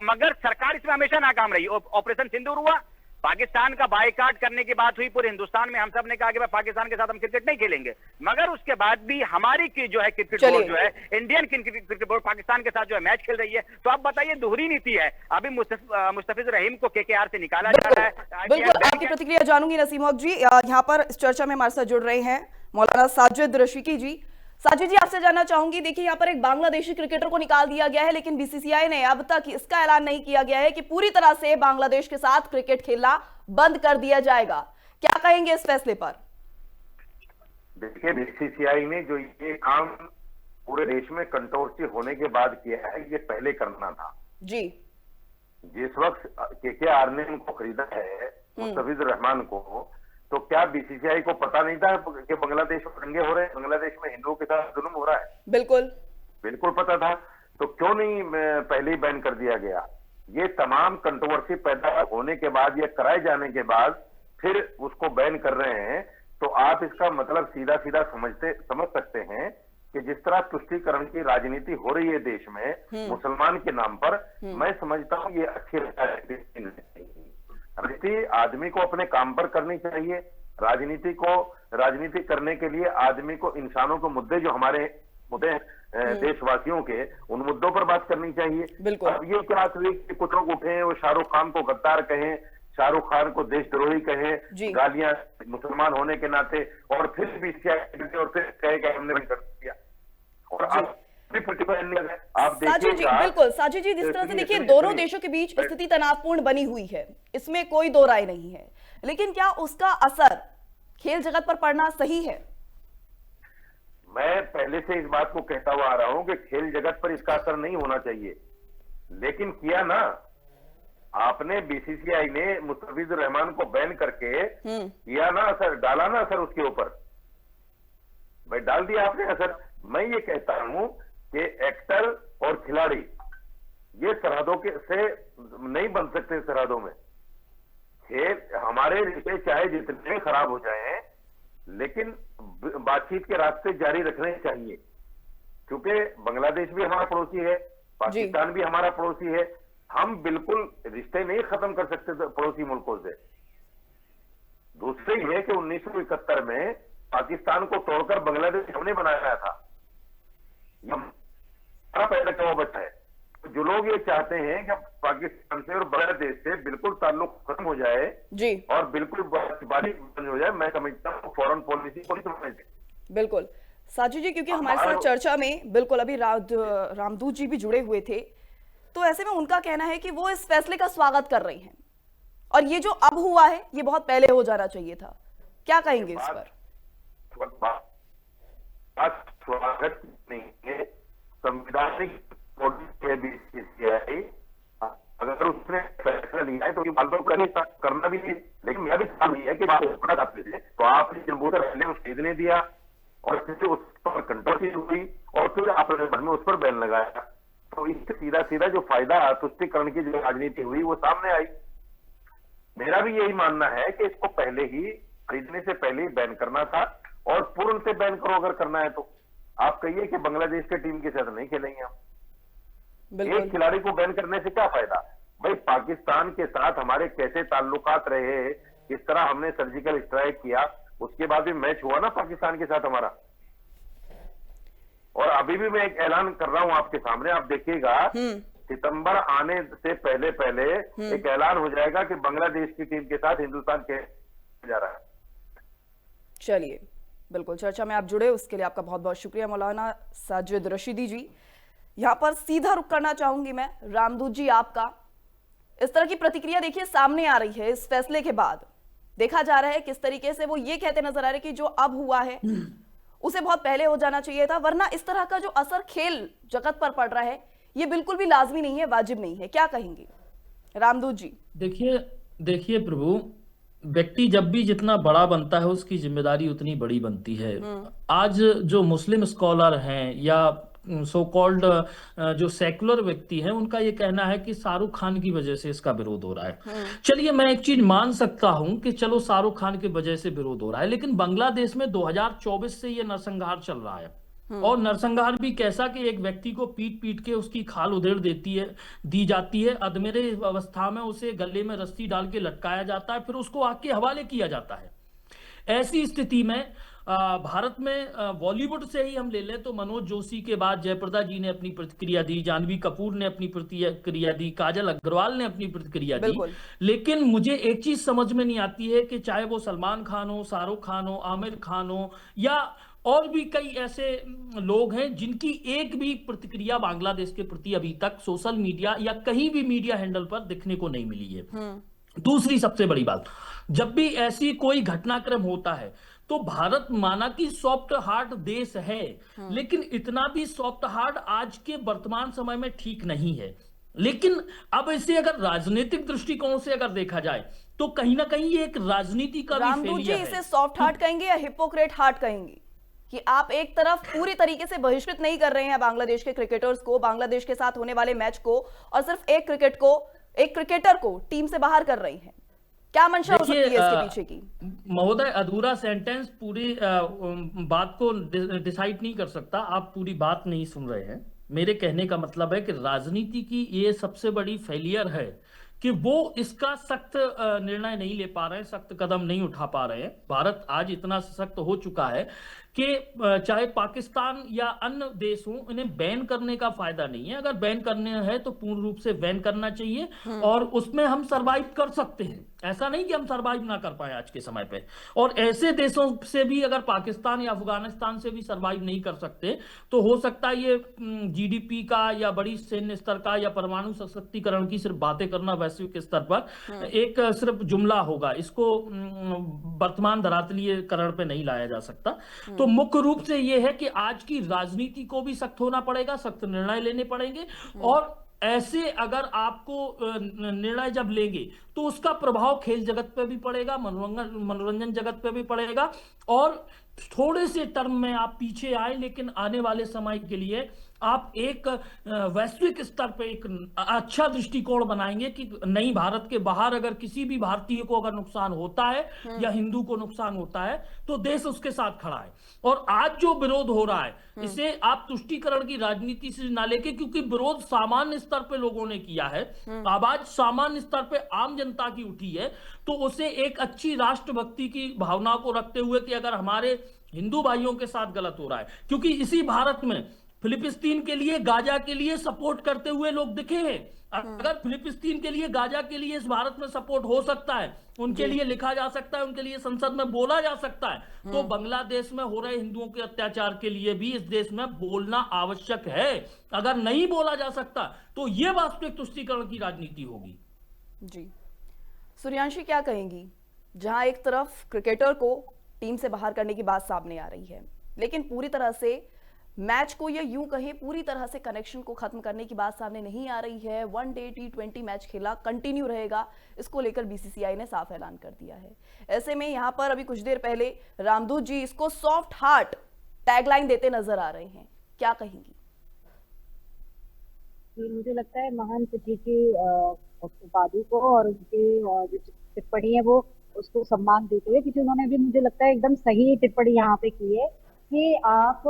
मगर सरकार इसमें हमेशा नाकाम रही। ऑपरेशन सिंदूर हुआ, पाकिस्तान का बायकाट करने की बात हुई पूरे हिंदुस्तान में, हम सब ने कहा कि पाकिस्तान के साथ हम क्रिकेट नहीं खेलेंगे, मगर उसके बाद भी हमारी की जो है क्रिकेट बोर्ड जो है, इंडियन क्रिकेट बोर्ड पाकिस्तान के साथ जो है मैच खेल रही है। तो आप बताइए, दोहरी नीति है। अभी मुस्तफिजुर रहीम को केकेआर से निकाला जा रहा है। बिल्कुल, आपकी प्रतिक्रिया जानूंगी नसीम हक जी। यहाँ पर इस चर्चा में हमारे साथ जुड़ रहे हैं मौलाना साजिद रशीकी जी। साजिद जी, आपसे जानना चाहूंगी, देखिए यहाँ पर एक बांग्लादेशी क्रिकेटर को निकाल दिया गया है, लेकिन बीसीसीआई ने अब तक इसका ऐलान नहीं किया गया है कि पूरी तरह से बांग्लादेश के साथ क्रिकेट खेलना बंद कर दिया जाएगा। क्या कहेंगे इस फैसले पर? देखिए, बीसीसीआई ने जो ये काम पूरे देश में कंट्रोवर्सी होने के बाद किया है, ये पहले करना था जी। जिस वक्त केकेआर ने उनको खरीदा है, मुस्तफिजुर रहमान को, तो क्या बीसीसीआई को पता नहीं था कि बांग्लादेश में दंगे हो रहे हैं, बांग्लादेश में हिंदुओं के साथ जुल्म हो रहा है? बिल्कुल बिल्कुल पता था। तो क्यों नहीं पहले ही बैन कर दिया गया? ये तमाम कंट्रोवर्सी पैदा होने के बाद या कराए जाने के बाद फिर उसको बैन कर रहे हैं, तो आप इसका मतलब सीधा सीधा समझ सकते हैं कि जिस तरह तुष्टीकरण की राजनीति हो रही है देश में मुसलमान के नाम पर, मैं समझता हूं ये अच्छी राजनीति आदमी को अपने काम पर करनी चाहिए। राजनीति करने के लिए आदमी को इंसानों के मुद्दे, जो हमारे मुद्दे देशवासियों के, उन मुद्दों पर बात करनी चाहिए। अब ये क्या कुछ लोग उठे वो शाहरुख खान को गद्दार कहें, शाहरुख खान को देशद्रोही कहें, गालियां मुसलमान होने के नाते, और फिर भी और फिर कहे कि हमने कर दिया, और आप साजिद जी, बिल्कुल साजिद जी, जिस तरह से देखिए दोनों देशों के बीच स्थिति तनावपूर्ण बनी हुई है, इसमें कोई दो राय नहीं है, लेकिन क्या उसका असर खेल जगत पर पड़ना सही है? मैं पहले से इस बात को कहता हुआ आ रहा हूं कि खेल जगत पर इसका असर नहीं होना चाहिए, लेकिन किया ना आपने। बीसीसीआई ने मुस्तफिजुर रहमान को बैन करके किया ना असर, डाला ना असर उसके ऊपर, भाई डाल दिया आपने असर। मैं ये कहता हूं कि एक्टर और खिलाड़ी ये सरहदों के से नहीं बन सकते। सरहदों में खेल हमारे रिश्ते चाहे जितने खराब हो जाएं, लेकिन बातचीत के रास्ते जारी रखने चाहिए, क्योंकि बांग्लादेश भी हमारा पड़ोसी है, पाकिस्तान भी हमारा पड़ोसी है। हम बिल्कुल रिश्ते नहीं खत्म कर सकते पड़ोसी मुल्कों से। दूसरी है कि 1971 में पाकिस्तान को तोड़कर बांग्लादेश हमने बनाया था, हमारा पैदा किया हुआ बच्चा है। तो जो लोग ये चाहते हैं कि पाकिस्तान से और बांग्लादेश से बिल्कुल ताल्लुक खत्म हो जाए जी, और बिल्कुल बातचीत बंद हो जाए, मैं समझता हूँ फॉरेन पॉलिसी को नहीं समझते। बिल्कुल साजिद जी, क्योंकि हमारे साथ चर्चा में बिल्कुल अभी रामदूत जी भी जुड़े हुए थे, तो ऐसे में उनका कहना है कि वो इस फैसले का स्वागत कर रही हैं, और ये जो अब हुआ है ये बहुत पहले हो जाना चाहिए था। क्या कहेंगे इस पर? स्वागत नहीं है, संवैधानिक बीसीसीआई अगर उसने फैसला लिया है तो ये बात करना भी नहीं, लेकिन मेरा भी काम नहीं है कि तो आपने जम्बूतर पहले उस चीज ने दिया और फिर उस पर कंट्रोवर्सी हुई और फिर आपने बाद में उस पर बैन लगाया, तो इससे सीधा सीधा जो फायदा तुष्टीकरण की जो राजनीति हुई वो सामने आई। मेरा भी यही मानना है कि इसको पहले ही खरीदने से पहले ही बैन करना था, और पूर्ण से बैन करो अगर करना है तो। आप कहिए कि बांग्लादेश के टीम के साथ नहीं खेलेंगे हम, एक खिलाड़ी को बैन करने से क्या फायदा? भाई पाकिस्तान के साथ हमारे कैसे ताल्लुकात रहे, किस तरह हमने सर्जिकल स्ट्राइक किया, उसके बाद भी मैच हुआ ना पाकिस्तान के साथ हमारा। और अभी भी मैं एक ऐलान कर रहा हूं आपके सामने, आप देखिएगा सितंबर आने से पहले पहले एक ऐलान हो जाएगा कि बांग्लादेश की टीम के साथ हिंदुस्तान के जा रहा है। चलिए, बिल्कुल चर्चा में आप जुड़े उसके लिए आपका बहुत बहुत शुक्रिया मौलाना साजिद रशीदी जी। यहाँ पर सीधा रुख करना चाहूंगी मैं रामदूत जी आपका। इस तरह की प्रतिक्रिया देखिए सामने आ रही है, इस फैसले के बाद देखा जा रहा है किस तरीके से वो ये कहते नजर आ रहे कि जो अब हुआ है उसे बहुत पहले हो जाना चाहिए था, वरना इस तरह का जो असर खेल जगत पर पड़ रहा है ये बिल्कुल भी लाजमी नहीं है, वाजिब नहीं है। क्या कहेंगे रामदूत जी? देखिए प्रभु, व्यक्ति जब भी जितना बड़ा बनता है उसकी जिम्मेदारी उतनी बड़ी बनती है। आज जो मुस्लिम स्कॉलर हैं या सो कॉल्ड जो सेकुलर व्यक्ति हैं, उनका ये कहना है कि शाहरुख खान की वजह से इसका विरोध हो रहा है। चलिए, मैं एक चीज मान सकता हूं कि चलो शाहरुख खान की वजह से विरोध हो रहा है, लेकिन बांग्लादेश में 2024 से ये नरसंहार चल रहा है, और नरसंहार भी कैसा कि एक व्यक्ति को पीट पीट के उसकी खाल उधेड़ दी जाती है, अधमरे अवस्था में उसे गले में रस्सी डाल के लटकाया जाता है, फिर उसको आग के हवाले किया जाता है। ऐसी स्थिति में भारत में बॉलीवुड से ही हम ले लें तो मनोज जोशी के बाद जयप्रदा जी ने अपनी प्रतिक्रिया दी, जानवी कपूर ने अपनी प्रतिक्रिया दी, काजल अग्रवाल ने अपनी प्रतिक्रिया दी, लेकिन मुझे एक चीज समझ में नहीं आती है कि चाहे वो सलमान खान हो, शाहरुख खान हो, आमिर खान हो या और भी कई ऐसे लोग हैं जिनकी एक भी प्रतिक्रिया बांग्लादेश के प्रति अभी तक सोशल मीडिया या कहीं भी मीडिया हैंडल पर दिखने को नहीं मिली है। दूसरी सबसे बड़ी बात, जब भी ऐसी कोई घटनाक्रम होता है तो भारत माना कि सॉफ्ट हार्ट देश है, लेकिन इतना भी सॉफ्ट हार्ट आज के वर्तमान समय में ठीक नहीं है। लेकिन अब इसे अगर राजनीतिक दृष्टिकोण से अगर देखा जाए तो कहीं ना कहीं ये एक राजनीति का भी रामदूत जी, फेलियर है। इसे सॉफ्ट हार्ट कहेंगे या हिपोक्रेट हार्ट कहेंगे कि आप एक तरफ पूरी तरीके से बहिष्कृत नहीं कर रहे हैं बांग्लादेश के क्रिकेटर्स को, बांग्लादेश के साथ होने वाले मैच को, और सिर्फ एक क्रिकेटर को टीम से बाहर कर रही हैं? क्या मंशा हो सकती है इसके पीछे की? महोदय, अधूरा सेंटेंस पूरी बात को डिसाइड नहीं कर सकता। आप पूरी बात नहीं सुन रहे हैं। मेरे कहने का मतलब है कि राजनीति की ये सबसे बड़ी फेलियर है कि वो इसका सख्त निर्णय नहीं ले पा रहे हैं, सख्त कदम नहीं उठा पा रहे हैं। भारत आज इतना सशक्त हो चुका है कि चाहे पाकिस्तान या अन्य देश हो, इन्हें बैन करने का फायदा नहीं है। अगर बैन करने है तो पूर्ण रूप से बैन करना चाहिए और उसमें हम सरवाइव कर सकते हैं। ऐसा नहीं कि हम सरवाइव ना कर पाए आज के समय पे। और ऐसे देशों से भी, अगर पाकिस्तान या अफगानिस्तान से भी सरवाइव नहीं कर सकते तो हो सकता है ये जीडीपी का या बड़ी सैन्य स्तर का या परमाणु सशक्तिकरण की सिर्फ बातें करना वैश्विक स्तर पर एक सिर्फ जुमला होगा। इसको वर्तमान धरातलीकरण पे नहीं लाया जा सकता। तो मुख्य रूप से ये है कि आज की राजनीति को भी सख्त होना पड़ेगा, सख्त निर्णय लेने पड़ेंगे, और ऐसे अगर आपको निर्णय जब लेंगे तो उसका प्रभाव खेल जगत पे भी पड़ेगा, मनोरंजन जगत पे भी पड़ेगा। और थोड़े से टर्म में आप पीछे आए, लेकिन आने वाले समय के लिए आप एक वैश्विक स्तर पे एक अच्छा दृष्टिकोण बनाएंगे कि नहीं, भारत के बाहर अगर किसी भी भारतीय को अगर नुकसान होता है या हिंदू को नुकसान होता है तो देश उसके साथ खड़ा है। और आज जो विरोध हो रहा है इसे आप तुष्टीकरण की राजनीति से ना लेके, क्योंकि विरोध सामान्य स्तर पे लोगों ने किया है, आवाज सामान्य स्तर पे आम जनता की उठी है, तो उसे एक अच्छी राष्ट्रभक्ति की भावना को रखते हुए कि अगर हमारे हिंदू भाइयों के साथ गलत हो रहा है, क्योंकि इसी भारत में फिलिस्तीन के लिए, गाजा के लिए सपोर्ट करते हुए लोग दिखे हैं। अगर फिलिस्तीन के लिए, गाजा के लिए इस भारत में सपोर्ट हो सकता है, उनके लिए लिखा जा सकता है, उनके लिए संसद में बोला जा सकता है, तो बांग्लादेश में हो रहे हिंदुओं के अत्याचार के लिए भी इस देश में बोलना आवश्यक है। अगर नहीं बोला जा सकता तो यह वास्तविक तुष्टीकरण की राजनीति होगी। जी, सूर्यांशी क्या कहेंगी? जहां एक तरफ क्रिकेटर को टीम से बाहर करने की बात सामने आ रही है, लेकिन पूरी तरह से मैच को, या यूं कहें पूरी तरह से कनेक्शन को खत्म करने की बात सामने नहीं आ रही है। वनडे T20 मैच खेला कंटिन्यू रहेगा, इसको लेकर बीसीसीआई ने साफ ऐलान कर दिया है। ऐसे में यहां पर अभी कुछ देर पहले रामदूत जी इसको सॉफ्ट हार्ट टैगलाइन देते नजर आ रहे हैं, क्या कहेंगी? मुझे लगता है महंत जी की वादी को और उनकी जो टिप्पणी है वो उसको सम्मान देते हुए, क्योंकि उन्होंने भी मुझे लगता है एकदम सही टिप्पणी यहाँ पे की है कि आप,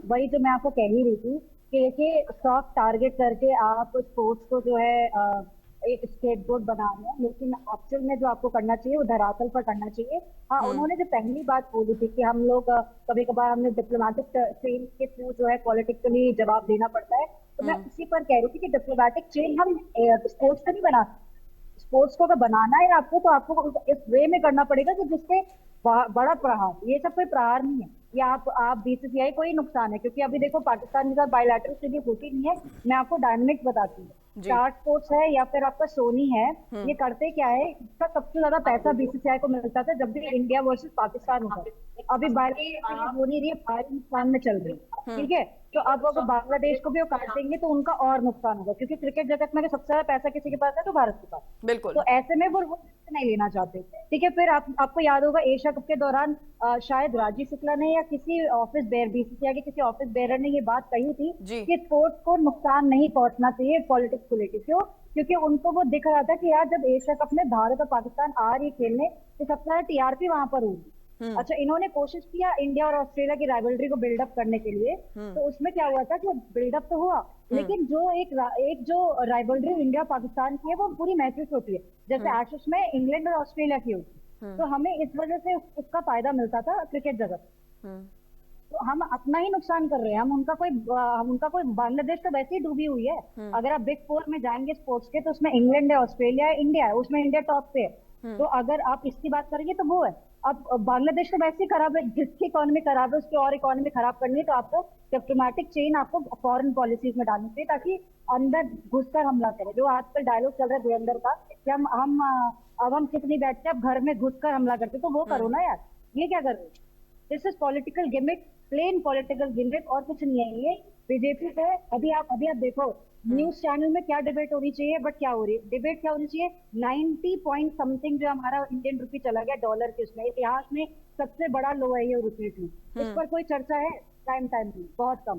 वही जो मैं आपको कह ही रही थी कि सॉफ्ट टारगेट करके आप स्पोर्ट्स को जो है एक स्केपगोट बना रहे हैं, लेकिन एक्चुअल में जो आपको करना चाहिए वो धरातल पर करना चाहिए। हाँ, उन्होंने जो पहली बात बोली थी कि हम लोग कभी कभार हमें डिप्लोमेटिक चेन के थ्रू जो है पॉलिटिकली जवाब देना पड़ता है, तो मैं उसी पर कह रही थी कि डिप्लोमेटिक चेन हम स्पोर्ट्स का नहीं बना, स्पोर्ट्स को अगर बनाना है आपको तो आपको इस वे में करना पड़ेगा कि जिससे बड़ा प्रहार, ये सब कोई प्रहार नहीं है, या आप बीसीसीआई को ही नुकसान है, क्योंकि अभी देखो पाकिस्तान के साथ बायलैटरल सीरीज होती नहीं है। मैं आपको डायनामिक्स बताती हूँ, स्टार स्पोर्ट्स है या फिर आपका सोनी है, ये करते क्या है, इसका सबसे ज्यादा पैसा बीसीसीआई को मिलता था जब भी इंडिया वर्सेस पाकिस्तान होता है। अभी बायलैटरल हो नहीं रही है, भारी नुकसान में चल रही है, ठीक है। तो अब अगर बांग्लादेश को भी वो काट देंगे तो उनका और नुकसान होगा, क्योंकि क्रिकेट जगत में सबसे ज्यादा पैसा किसी के पास है तो भारत के पास। बिल्कुल। तो ऐसे में वो नहीं लेना चाहते, ठीक है। फिर आपको याद होगा एशिया कप के दौरान शायद राजीव शुक्ला ने या किसी ऑफिस बेयर, बीसीसीआई के किसी ऑफिस बेयर ने ये बात कही थी कि स्पोर्ट्स को नुकसान नहीं पहुंचना चाहिए पॉलिटिक्स को लेकर। क्यों? क्योंकि उनको वो दिख रहा था कि यार जब एशिया कप में भारत और पाकिस्तान आ रही खेलने तो सबसे ज्यादा टीआरपी वहां पर होगी। अच्छा, इन्होंने कोशिश किया इंडिया और ऑस्ट्रेलिया की राइवलरी को बिल्डअप करने के लिए, तो उसमें क्या हुआ था कि बिल्डअप तो हुआ, लेकिन जो एक जो राइवलरी इंडिया पाकिस्तान की है वो पूरी महसूस होती है, जैसे एशेज में इंग्लैंड और ऑस्ट्रेलिया की होती। तो हमें इस वजह से उसका फायदा मिलता था क्रिकेट जगत। तो हम अपना ही नुकसान कर रहे हैं। हम उनका कोई बांग्लादेश तो वैसे ही डूबी हुई है। अगर आप बिग फोर में जाएंगे स्पोर्ट्स के तो उसमें इंग्लैंड है, ऑस्ट्रेलिया है, इंडिया है, उसमें इंडिया टॉप पे है। तो अगर आप इसकी बात करेंगे तो वो है, अब बांग्लादेश तो वैसे ही खराब है, जिसकी इकोनॉमी खराब है उसकी और इकोनॉमी खराब करनी है, तो आपको डिप्लोमेटिक चेन आपको फॉरेन पॉलिसीज में डालनी चाहिए ताकि अंदर घुसकर हमला करे। जो आजकल डायलॉग चल रहा है धुरंधर का कि अब हम चुप नहीं बैठते, अब घर में घुसकर हमला करते, तो वो करो ना यार, ये क्या कर रहे हो? This is political gimmick, plain political gimmick, और कुछ नहीं है ये बीजेपी है। अभी आप देखो न्यूज चैनल में क्या डिबेट होनी चाहिए, बट क्या हो रही है डिबेट, क्या होनी चाहिए 90 पॉइंट समथिंग जो हमारा इंडियन रुपी चला गया डॉलर के उसमें, इतिहास में सबसे बड़ा लो है ये रुपीज में, इस पर कोई चर्चा है? टाइम में बहुत कम।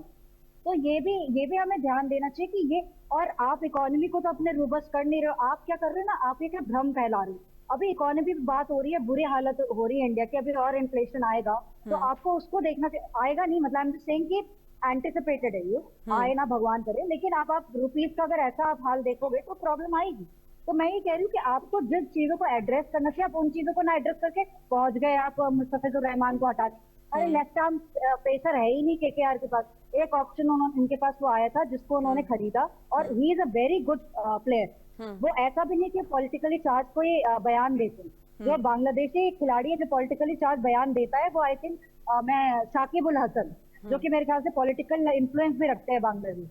तो ये भी हमें ध्यान देना चाहिए कि ये, और आप इकोनॉमी को तो अपने रोबस्ट कर नहीं रहे हो, आप क्या कर रहे हो ना, आप ये क्या भ्रम फैला रहे हो। अभी इकोनॉमी की बात हो रही है, बुरी हालत हो रही है इंडिया की, अभी और इन्फ्लेशन आएगा, तो आपको उसको देखना आएगा नहीं, मतलब आई एम सेइंग कि एंटिसिपेटेड है ये, आए ना भगवान करे, लेकिन आप रुपीज का अगर ऐसा आप हाल देखोगे तो प्रॉब्लम आएगी। तो मैं ये कह रही हूँ कि आपको जिस चीजों को एड्रेस करना चाहिए आप उन चीजों को ना एड्रेस करके पहुंच गए आप मुस्तफिजुर रहमान को हटा। अरे लेफ्ट आर्म पेसर है ही नहीं केकेआर के पास, एक ऑप्शन उन्होंने इनके पास वो आया था जिसको उन्होंने खरीदा, और he is a very good player. वो ऐसा भी नहीं कि पॉलिटिकली चार्ज कोई बयान देते, जो बांग्लादेशी खिलाड़ी है जो पॉलिटिकली चार्ज बयान देता है वो आई थिंक मैं शाकिब उल हसन, जो कि मेरे ख्याल से पॉलिटिकल इन्फ्लुएंस भी रखते हैं बांग्लादेश,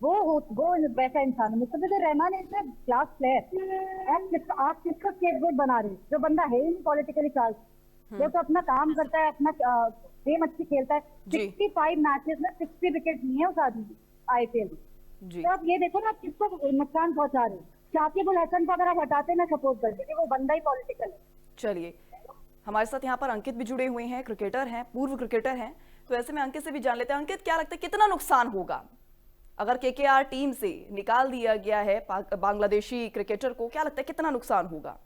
वो वैसा इंसान है। Mustafizur Rahman is a class player. आप किसका स्केपगोट बना रहे हो? जो बंदा है ही नहीं पॉलिटिकली चार्ज, वो तो अपना काम करता है, अपना गेम अच्छी खेलता है। 65 मैचेस में 60 विकेट नहीं है उस आदमी आईपीएल में। तो आप ये देखो ना, आप किसको नुकसान पहुंचा रहे हो। शाकिब उल हसन को अगर आप हटाते ना सपोर्ट करते, कि वो बंदा ही पॉलिटिकल है। चलिए, हमारे साथ यहाँ पर अंकित भी जुड़े हुए हैं, क्रिकेटर हैं, पूर्व क्रिकेटर हैं, तो ऐसे में अंकित से भी जान लेते हैं। अंकित, क्या लगता है कितना नुकसान होगा अगर केकेआर टीम से निकाल दिया गया है बांग्लादेशी क्रिकेटर को? क्या लगता है कितना नुकसान होगा?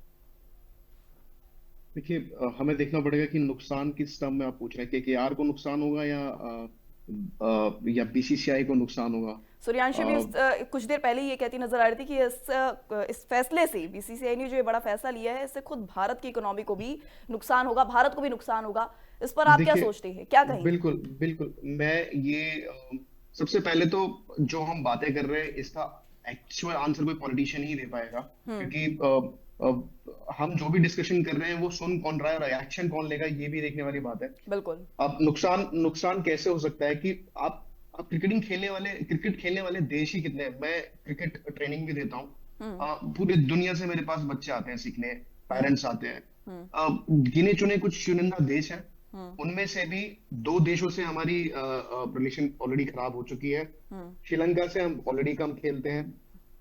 देखिए, हमें देखना पड़ेगा कि नुकसान किस टर्म में आप पूछ रहे हैं, केकेआर को नुकसान होगा या बीसीसीआई को नुकसान होगा। सूर्यांशी भी कुछ देर पहले ये कहती नजर आ रही थी कि इस फैसले से, बीसीसीआई ने जो ये बड़ा फैसला लिया है, इससे खुद भारत की इकोनॉमी को भी नुकसान होगा, भारत को भी नुकसान होगा। इस पर आप क्या सोचते हैं, क्या कहेंगे? बिल्कुल बिल्कुल, मैं ये सबसे पहले तो जो हम बातें कर रहे हैं इसका एक्चुअल आंसर कोई पॉलिटिशियन ही दे पाएगा, क्योंकि हम जो भी डिस्कशन कर रहे हैं वो सुन कौन रहा है और एक्शन कौन लेगा, ये भी देखने वाली बात है। बिल्कुल। अब नुकसान कैसे हो सकता है कि आप क्रिकेट खेलने वाले देश ही कितने हैं। मैं क्रिकेट ट्रेनिंग भी देता हूँ, पूरी दुनिया से मेरे पास बच्चे आते हैं सीखने, पेरेंट्स आते हैं। गिने चुने कुछ चुनिंदा देश हैं, उनमें से भी 2 देशों से हमारी रिलेशन ऑलरेडी खराब हो चुकी है। श्रीलंका से हम ऑलरेडी कम खेलते हैं।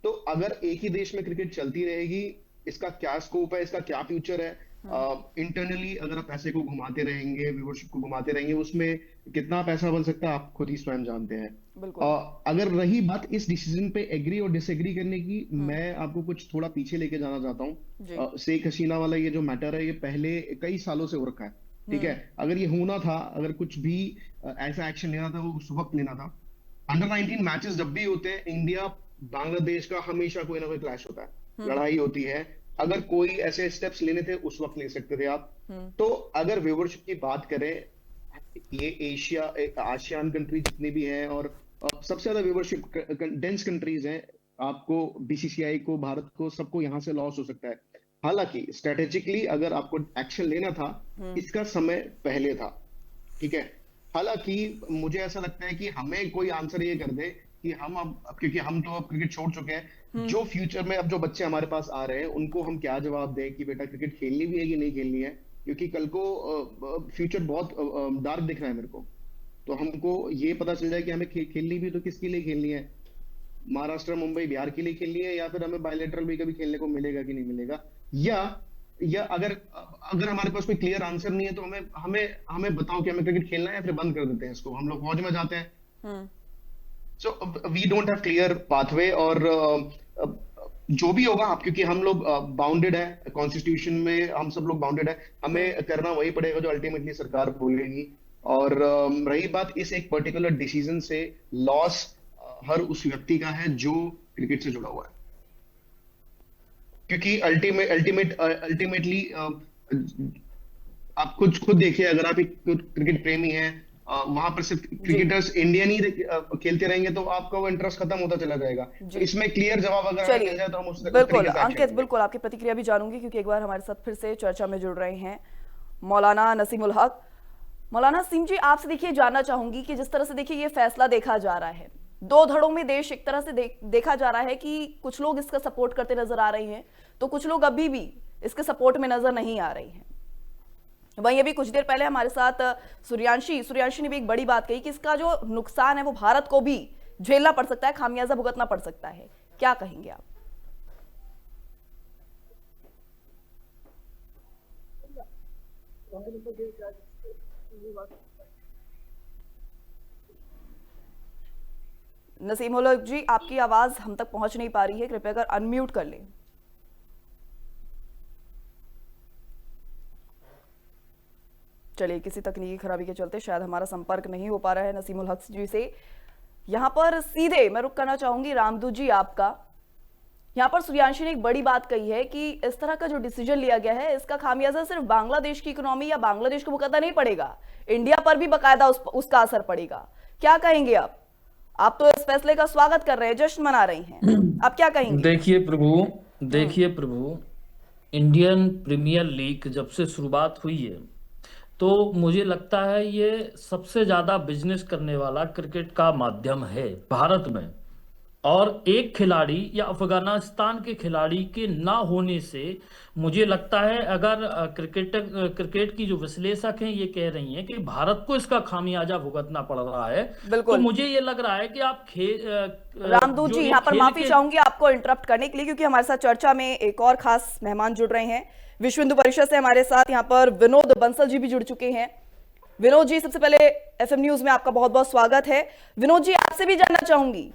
तो अगर एक ही देश में क्रिकेट चलती रहेगी, इसका क्या स्कोप है, इसका क्या फ्यूचर है? इंटरनली अगर आप पैसे को घुमाते रहेंगे, व्यूअरशिप को घुमाते रहेंगे, उसमें कितना पैसा बन सकता है आप खुद ही स्वयं जानते हैं। अगर रही बात इस डिसीजन पे एग्री और डिसएग्री करने की, मैं आपको कुछ थोड़ा पीछे लेके जाना चाहता हूँ। शेख हसीना वाला ये जो मैटर है, ये पहले कई सालों से हो रखा है, ठीक है। अगर ये होना था, अगर कुछ भी ऐसा एक्शन लेना था, वो उस वक्त लेना था। अंडर 19 मैचेस जब भी होते हैं, इंडिया बांग्लादेश का हमेशा कोई ना कोई क्लैश होता है, लड़ाई होती है। अगर कोई ऐसे स्टेप्स लेने थे उस वक्त ले सकते थे आप। तो अगर व्यूअरशिप की बात करें, ये आसियान कंट्री जितनी भी हैं और सबसे ज्यादा व्यूअरशिप डेंस कंट्रीज हैं, आपको बीसीसीआई को, भारत को, सबको यहाँ से लॉस हो सकता है। हालांकि स्ट्रेटेजिकली अगर आपको एक्शन लेना था, इसका समय पहले था, ठीक है। हालांकि मुझे ऐसा लगता है कि हमें कोई आंसर ये कर दे कि हम अब क्योंकि हम तो अब क्रिकेट छोड़ चुके हैं, जो फ्यूचर में अब जो बच्चे हमारे पास आ रहे हैं उनको हम क्या जवाब दें कि बेटा क्रिकेट खेलनी भी है कि नहीं खेलनी है, क्योंकि कल को फ्यूचर बहुत डार्क दिख रहा है मेरे को। तो हमको ये पता चल जाए कि हमें खेलनी भी तो किसके लिए खेलनी है, महाराष्ट्र, मुंबई, बिहार के लिए खेलनी है, या फिर हमें बायलैटरल भी कभी खेलने को मिलेगा कि नहीं मिलेगा, या अगर हमारे पास कोई क्लियर आंसर नहीं है तो हमें बताओ कि हमें क्रिकेट खेलना है या फिर बंद कर देते हैं इसको, हम लोग फौज में जाते हैं। So we don't have clear pathway, और जो भी होगा, क्योंकि हम लोग बाउंडेड है कॉन्स्टिट्यूशन में, हम सब लोग बाउंडेड है, हमें करना वही पड़ेगा जो अल्टीमेटली सरकार बोलेगी। और रही बात इस एक पर्टिकुलर डिसीजन से, लॉस हर उस व्यक्ति का है जो क्रिकेट से जुड़ा हुआ है, क्योंकि अल्टीमेटली आप खुद देखिए, अगर आप एक क्रिकेट प्रेमी हैं, वहां पर सिर्फ क्रिकेटर्स इंडियन ही खेलते रहेंगे तो आपका वो इंटरेस्ट खत्म होता चला जाएगा। तो इसमें क्लियर जवाब अगर मिल जाए तो हम उस बिल्कुल अंकित, बिल्कुल आपकी प्रतिक्रिया भी जानूंगी, क्योंकि एक बार हमारे साथ फिर से चर्चा में जुड़ रहे हैं मौलाना नसीमुल हक। मौलाना नसीम जी, आपसे देखिए जानना चाहूंगी कि जिस तरह से देखिए ये फैसला देखा जा रहा है, दो धड़ों में देश एक तरह से देखा जा रहा है कि कुछ लोग इसका सपोर्ट करते नजर आ रहे हैं तो कुछ लोग अभी भी इसके सपोर्ट में नजर नहीं आ रहे हैं। वहीं अभी कुछ देर पहले हमारे साथ सूर्यांशी ने भी एक बड़ी बात कही कि इसका जो नुकसान है वो भारत को भी झेलना पड़ सकता है, खामियाजा भुगतना पड़ सकता है। क्या कहेंगे आप? नसीमुल हक जी, आपकी आवाज हम तक पहुंच नहीं पा रही है, कृपया कर अनम्यूट कर लें। चलिए, किसी तकनीकी खराबी के चलते शायद हमारा संपर्क नहीं हो पा रहा है नसीमुल हक जी से। यहां पर सीधे मैं रुक करना चाहूंगी रामदूत जी आपका। यहाँ पर सूर्यांशी ने एक बड़ी बात कही है कि इस तरह का जो डिसीजन लिया गया है इसका खामियाजा सिर्फ बांग्लादेश की इकोनॉमी या बांग्लादेश को मुकद्दर नहीं पड़ेगा, इंडिया पर भी बकायदा उसका असर पड़ेगा। क्या कहेंगे आप तो इस फैसले का स्वागत कर रहे हैं, जश्न मना रही हैं, आप क्या कहेंगे? देखिए प्रभु, इंडियन प्रीमियर लीग जब से शुरुआत हुई है तो मुझे लगता है ये सबसे ज्यादा बिजनेस करने वाला क्रिकेट का माध्यम है भारत में। और एक खिलाड़ी या अफगानिस्तान के खिलाड़ी के ना होने से मुझे लगता है, अगर क्रिकेट की जो विश्लेषक हैं ये कह रही हैं कि भारत को इसका खामियाजा भुगतना पड़ रहा है, तो मुझे ये लग रहा है कि आप रामदूत जी, यहाँ पर माफी चाहूंगी आपको इंटरप्ट करने के लिए, क्योंकि हमारे साथ चर्चा में एक और खास मेहमान जुड़ रहे हैं। विश्व हिंदू परिषद से हमारे साथ यहाँ पर विनोद बंसल जी भी जुड़ चुके हैं। विनोद जी, सबसे पहले एफएम न्यूज में आपका बहुत बहुत स्वागत है। विनोद जी, आपसे भी जानना चाहूंगी,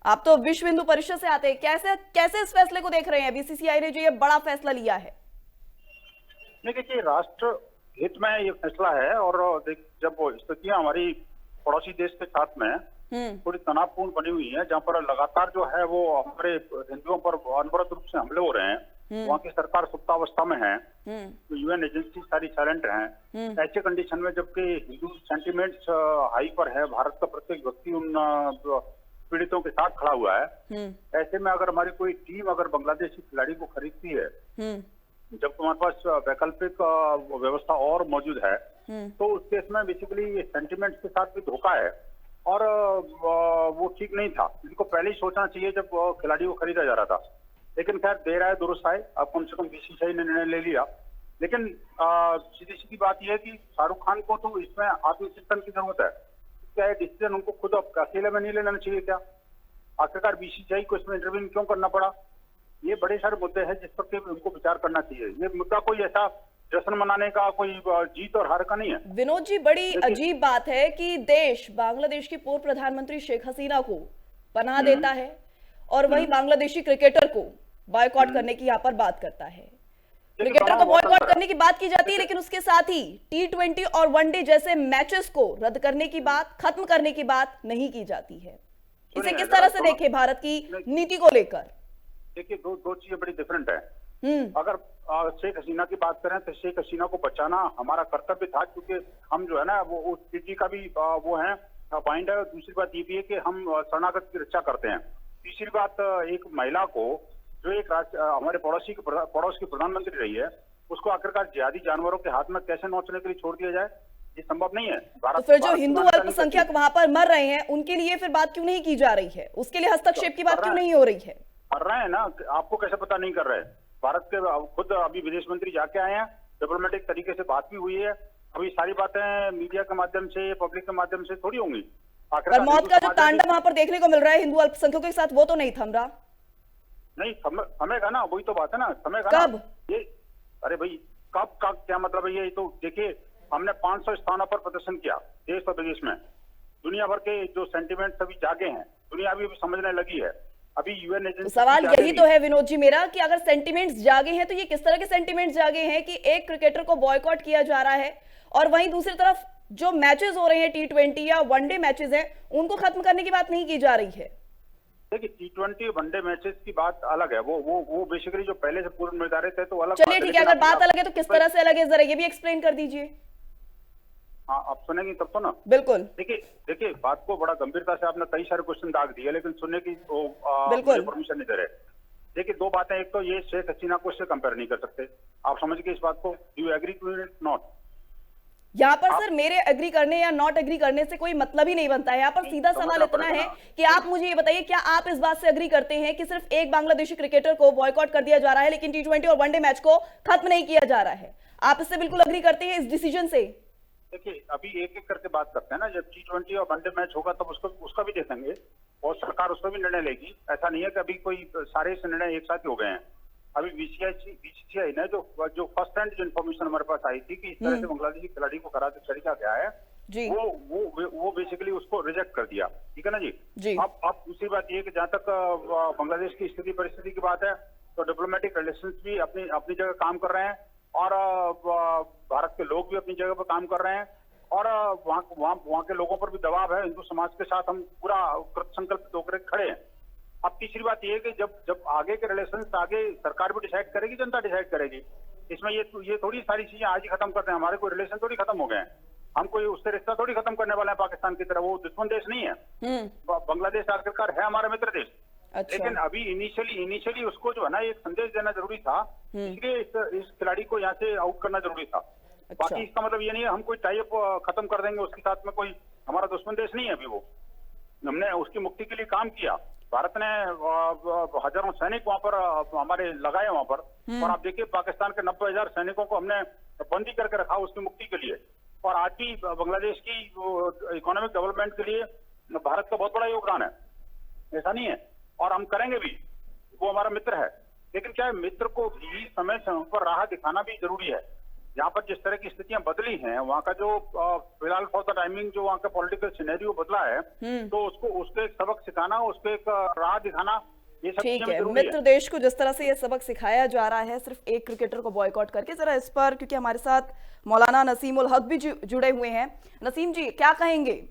आप तो विश्व हिंदू परिषद से आते हैं, कैसे इस फैसले को देख रहे हैं? बीसीसीआई ने जो ये बड़ा फैसला लिया है। नहीं, देखिए, राष्ट्र हित में ये फैसला है और जब स्थितियां हमारी पड़ोसी देश के साथ में थोड़ी तनावपूर्ण बनी हुई है, जहाँ पर लगातार जो है वो हमारे हिंदुओं पर अनवरत रूप से हमले हो रहे हैं, वहाँ की सरकार सुप्तावस्था में है, तो यूएन एजेंसी सारी साइलेंट हैं। ऐसे कंडीशन में जबकि हिंदू सेंटिमेंट्स हाई पर है, भारत का प्रत्येक व्यक्ति उन पीड़ितों के साथ खड़ा हुआ है, ऐसे में अगर हमारी कोई टीम अगर बांग्लादेशी खिलाड़ी को खरीदती है, जब हमारे पास वैकल्पिक व्यवस्था और मौजूद है, तो उस केस में बेसिकली सेंटिमेंट्स के साथ भी धोखा है और वो ठीक नहीं था। इनको पहले ही सोचना चाहिए जब खिलाड़ी को खरीदा जा रहा था। लेकिन खैर, देर आए दुरुस्त आए, अब कम से कम बीसीसीआई ने निर्णय ले लिया। लेकिन सीधी सीधी बात यह है कि शाहरुख खान को तो इसमें आत्मचिंतन की जरूरत है। क्या है डिसीजन उनको खुद अकेले में नहीं लेना चाहिए क्या? आखिरकार बीसीसीआई को इसमें इंटरवीन क्यों करना पड़ा? ये बड़े सारे मुद्दे हैं जिस पर उनको विचार करना चाहिए। ये मुद्दा कोई ऐसा जश्न मनाने का, कोई जीत और हार का नहीं है। विनोद जी, बड़ी अजीब बात है कि देश बांग्लादेश की पूर्व प्रधानमंत्री शेख हसीना को पनाह देता है और वही बांग्लादेशी क्रिकेटर को बॉयकॉट करने की यहाँ पर बात करता है। क्रिकेटर को बॉयकॉट करने की बात की जाती है, लेकिन उसके साथ ही T20 और वनडे जैसे मैचेस को रद्द करने की बात, खत्म करने की बात नहीं की जाती है। इसे किस तरह से देखें भारत की नीति को लेकर? देखिए, दो चीजें बड़ी डिफरेंट है। अगर शेख हसीना की बात करें तो शेख हसीना को बचाना हमारा कर्तव्य था, क्योंकि हम जो है ना वो टीटी का भी वो है पॉइंट है। दूसरी बात ये भी है कि हम शरणागत की रक्षा करते हैं। तीसरी बात, एक महिला को जो एक हमारे पड़ोस की प्रधानमंत्री रही है, उसको आखिरकार जिहादी जानवरों के हाथ में कैसे नोचने के लिए छोड़ दिया जाए? ये संभव नहीं है। तो फिर जो हिंदू अल्पसंख्यक वहां पर मर रहे हैं उनके लिए फिर बात क्यों नहीं की जा रही है? उसके लिए हस्तक्षेप की बात क्यों नहीं हो रही है? कर रहे हैं ना, आपको कैसे पता नहीं कर रहे? भारत के खुद अभी विदेश मंत्री जाके आए हैं, डिप्लोमेटिक तरीके से बात भी हुई है। अभी सारी बातें मीडिया के माध्यम से, पब्लिक के माध्यम से थोड़ी होंगी। पर मौत का जो तांडव वहां पर देखने को मिल रहा है हिंदू अल्पसंख्यकों के साथ, वो तो नहीं थम रहा। नहीं थमेगा ना, वही तो बात है ना, थमेगा कब? ना ये। अरे भाई, कब का क्या मतलब है? ये तो देखिए, हमने 500 स्थानों पर प्रदर्शन किया देश और विदेश में। दुनिया भर के जो सेंटिमेंट सभी जागे हैं, दुनिया भी समझने लगी है। अभी यूएन एजेंसी, सवाल यही तो है विनोद जी मेरा कि अगर सेंटिमेंट्स जागे हैं तो ये किस तरह के सेंटिमेंट्स जागे हैं कि एक क्रिकेटर को बॉयकॉट किया जा रहा है और वहीं दूसरी तरफ जो मैचेस हो रहे हैं T20 या वनडे मैचेस हैं उनको खत्म करने की बात नहीं की जा रही है। देखिए, T20 वनडे मैचेस की बात अलग है, वो बेसिकली जो पहले से पूर्व निर्धारित है तो अलग। चलिए ठीक है, अगर बात अलग है तो किस तरह से अलग है, जरा ये भी एक्सप्लेन कर दीजिए। हाँ, आप सुनेंगी तब तो ना। बिल्कुल। देखिए, बात को बड़ा गंभीरता से आपने कई सारे क्वेश्चन दाग दिए, लेकिन सुनने की बिल्कुल परमिशन नहीं दे रहे। देखिए, दो बातें, एक तो ये शेख हसीना को इससे कंपेयर नहीं कर सकते। आप समझ गए इस बात को? You agree to it not? यहाँ पर सर मेरे एग्री करने या नॉट एग्री करने से कोई मतलब ही नहीं बनता है। यहाँ पर सीधा सवाल इतना है कि आप मुझे ये बताइए, क्या आप इस बात से एग्री करते हैं कि सिर्फ एक बांग्लादेशी क्रिकेटर को बॉयकॉट कर दिया जा रहा है लेकिन T20 और वनडे मैच को खत्म नहीं किया जा रहा है? आप इससे बिल्कुल एग्री करते हैं इस डिसीजन से? देखिए, अभी एक एक करके बात करते हैं ना। जब T20 और वनडे मैच होगा तब उसका भी देखेंगे और सरकार उसका भी निर्णय लेगी। ऐसा नहीं है कि अभी कोई सारे निर्णय एक साथ ही हो गए हैं। अभी बीसीसीआई ने जो फर्स्ट हैंड जो इन्फॉर्मेशन हमारे पास आई थी कि इस तरह से बांग्लादेशी खिलाड़ी को खरीदा गया है, जी। वो बेसिकली उसको रिजेक्ट कर दिया। ठीक है ना जी? जी। अब दूसरी बात ये कि जहाँ तक बांग्लादेश की स्थिति परिस्थिति की बात है, तो डिप्लोमेटिक रिलेशंस भी अपनी जगह काम कर रहे हैं और भारत के लोग भी अपनी जगह पर काम कर रहे हैं और वहाँ के लोगों पर भी दबाव है। हिंदू समाज के साथ हम पूरा कृत संकल्प होकर खड़े हैं। अब तीसरी बात ये है कि जब आगे के रिलेशंस आगे सरकार भी डिसाइड करेगी, जनता डिसाइड करेगी। इसमें ये थोड़ी सारी चीजें आज ही खत्म करते हैं। हमारे कोई रिलेशन थोड़ी खत्म हो गए हैं। हम कोई उससे रिश्ता थोड़ी खत्म करने वाले हैं पाकिस्तान की तरह। वो दुश्मन देश नहीं है। बांग्लादेश आखिरकार है हमारा मित्र देश। अच्छा। लेकिन अभी इनिशियली उसको जो है ना एक संदेश देना जरूरी था, इसलिए इस खिलाड़ी को यहाँ से आउट करना जरूरी था। अच्छा। बाकी इसका मतलब ये नहीं है हम कोई टाई अप खत्म कर देंगे उसके साथ में। कोई हमारा दुश्मन देश नहीं है अभी वो। हमने उसकी मुक्ति के लिए काम किया। भारत ने हजारों सैनिक वहां पर हमारे लगाए वहां पर, और आप देखिए पाकिस्तान के 90,000 सैनिकों को हमने बंदी करके रखा उसकी मुक्ति के लिए। और आज भी बांग्लादेश की इकोनॉमिक डेवलपमेंट के लिए भारत का बहुत बड़ा योगदान है, ऐसा नहीं है। और हम करेंगे भी, वो हमारा मित्र है। लेकिन क्या है, मित्र को भी समय समय पर राह दिखाना भी जरूरी है। यहाँ पर जिस तरह की स्थितियां बदली हैं, वहाँ का जो फिलहाल फॉर द टाइमिंग जो वहाँ का पॉलिटिकल सिनेरियो बदला है, तो उसको एक सबक सिखाना, उसको एक राह दिखाना, ये सब ठीक चीजें है। जरूरी मित्र देश को जिस तरह से ये सबक सिखाया जा रहा है सिर्फ एक क्रिकेटर को बॉयकॉट करके, जरा इस पर, क्योंकि हमारे साथ मौलाना नसीम उल हक भी जुड़े हुए हैं। नसीम जी, क्या कहेंगे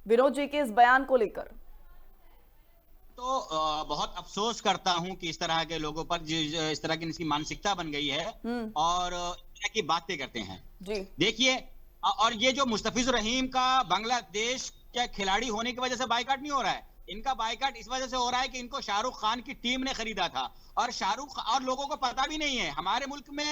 विनोद जी के इस बयान को लेकर? तो बहुत अफसोस करता हूं कि इस तरह के लोगों पर इस तरह की इनकी मानसिकता बन गई है और इस तरह की बातें करते हैं। जी। देखिए, और ये जो मुस्तफिजुर रहीम का बांग्लादेश के खिलाड़ी होने की वजह से बायकॉट नहीं हो रहा है। इनका बायकॉट इस वजह से हो रहा है कि इनको शाहरुख खान की टीम ने खरीदा था और लोगों को पता भी नहीं है। हमारे मुल्क में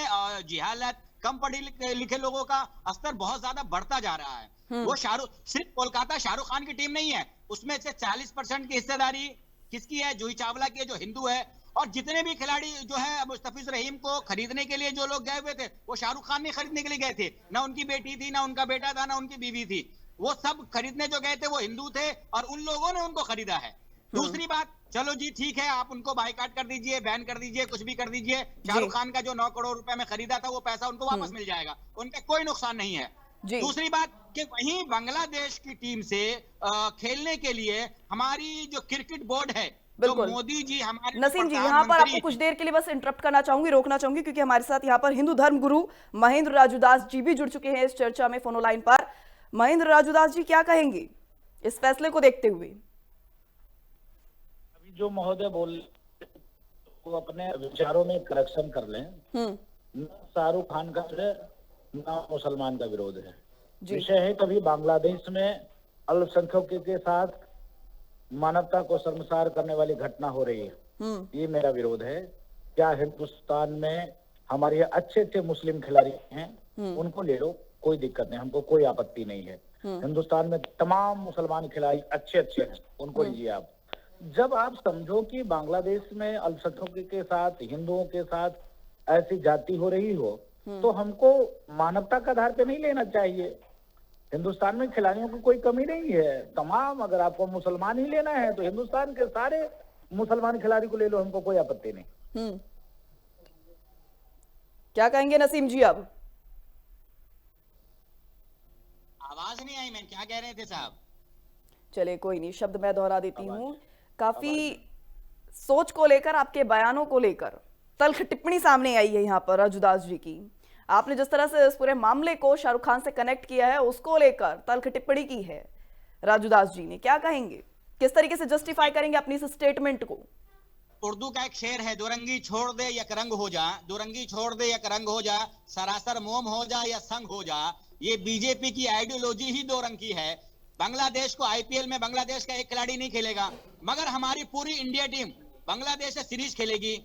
जिहालत, कम पढ़े लिखे लोगों का स्तर बहुत ज्यादा बढ़ता जा रहा है। वो सिर्फ कोलकाता शाहरुख खान की टीम नहीं है, उसमें से 40% की हिस्सेदारी किसकी है? जूही चावला की है, जो हिंदू है। और जितने भी खिलाड़ी जो है मुस्तफिजुर रहीम को खरीदने के लिए जो लोग गए हुए थे, वो शाहरुख खान नहीं खरीदने के लिए गए थे। ना उनकी बेटी थी, ना उनका बेटा था, ना उनकी बीवी थी। वो सब खरीदने जो गए थे वो हिंदू थे और उन लोगों ने उनको खरीदा है। दूसरी बात, चलो जी ठीक है, आप उनको बायकॉट कर दीजिए, बैन कर दीजिए, कुछ भी कर दीजिए। शाहरुख खान का जो 9 करोड़ रुपए में खरीदा था वो पैसा उनको वापस मिल जाएगा, उनका कोई नुकसान नहीं है। दूसरी बात कि वहीं बांग्लादेश की टीम से खेलने के लिए हमारी जो क्रिकेट बोर्ड है, जो मोदी जी हमारे नसीम जी, यहाँ पर आपको कुछ देर के लिए बस इंटरप्ट करना चाहूंगी, रोकना चाहूंगी, क्योंकि हमारे साथ यहाँ पर हिंदू धर्म गुरु महेंद्र राजूदास जी भी जुड़ चुके हैं इस चर्चा में फोनो लाइन पर। महेंद्र राजूदास जी, क्या कहेंगे इस फैसले को देखते हुए? अभी जो महोदय बोल, वो अपने विचारों में करेक्शन कर लें। न शाहरुख खान का विरोध है, न मुसलमान का विरोध है। विषय है कभी बांग्लादेश में अल्पसंख्यकों के साथ मानवता को शर्मसार करने वाली घटना हो रही है, ये मेरा विरोध है। क्या हिंदुस्तान में हमारे अच्छे अच्छे मुस्लिम खिलाड़ी हैं, उनको ले लो, कोई दिक्कत नहीं, हमको कोई आपत्ति नहीं है। हिंदुस्तान में तमाम मुसलमान खिलाड़ी अच्छे अच्छे हैं, उनको लीजिए आप। जब आप समझो कि बांग्लादेश में अल्पसंख्यकों के साथ, हिंदुओं के साथ ऐसी जाति हो रही हो, तो हमको मानवता के आधार पे नहीं लेना चाहिए। हिंदुस्तान में खिलाड़ियों की कोई कमी नहीं है, तमाम, अगर आपको मुसलमान ही लेना है तो हिंदुस्तान के सारे मुसलमान खिलाड़ी को ले लो, हमको कोई आपत्ति नहीं। क्या कहेंगे नसीम जी? अब आवाज नहीं आई, मैं क्या कह रहे थे साहब? चले कोई नहीं, शब्द मैं दोहरा देती हूँ। काफी सोच को लेकर, आपके बयानों को लेकर तल्ख टिप्पणी सामने आई है यहाँ पर राजूदास जी की। आपने जिस तरह से इस पूरे मामले को शाहरुख खान से कनेक्ट किया है, उसको लेकर तल्ख टिप्पणी की है राजूदास जी ने, क्या कहेंगे? किस तरीके से जस्टिफाई करेंगे अपनी इस स्टेटमेंट को? उर्दू का एक शेर है, दो रंगी छोड़ दे या रंग हो जा, दो रंगी छोड़ दे या रंग हो जा, सरासर मोम हो जा या संग हो जा। ये बीजेपी की आइडियोलॉजी ही दो रंग की है। बांग्लादेश को आईपीएल में बांग्लादेश का एक खिलाड़ी नहीं खेलेगा, मगर हमारी पूरी इंडिया टीम बांग्लादेश से सीरीज खेलेगी।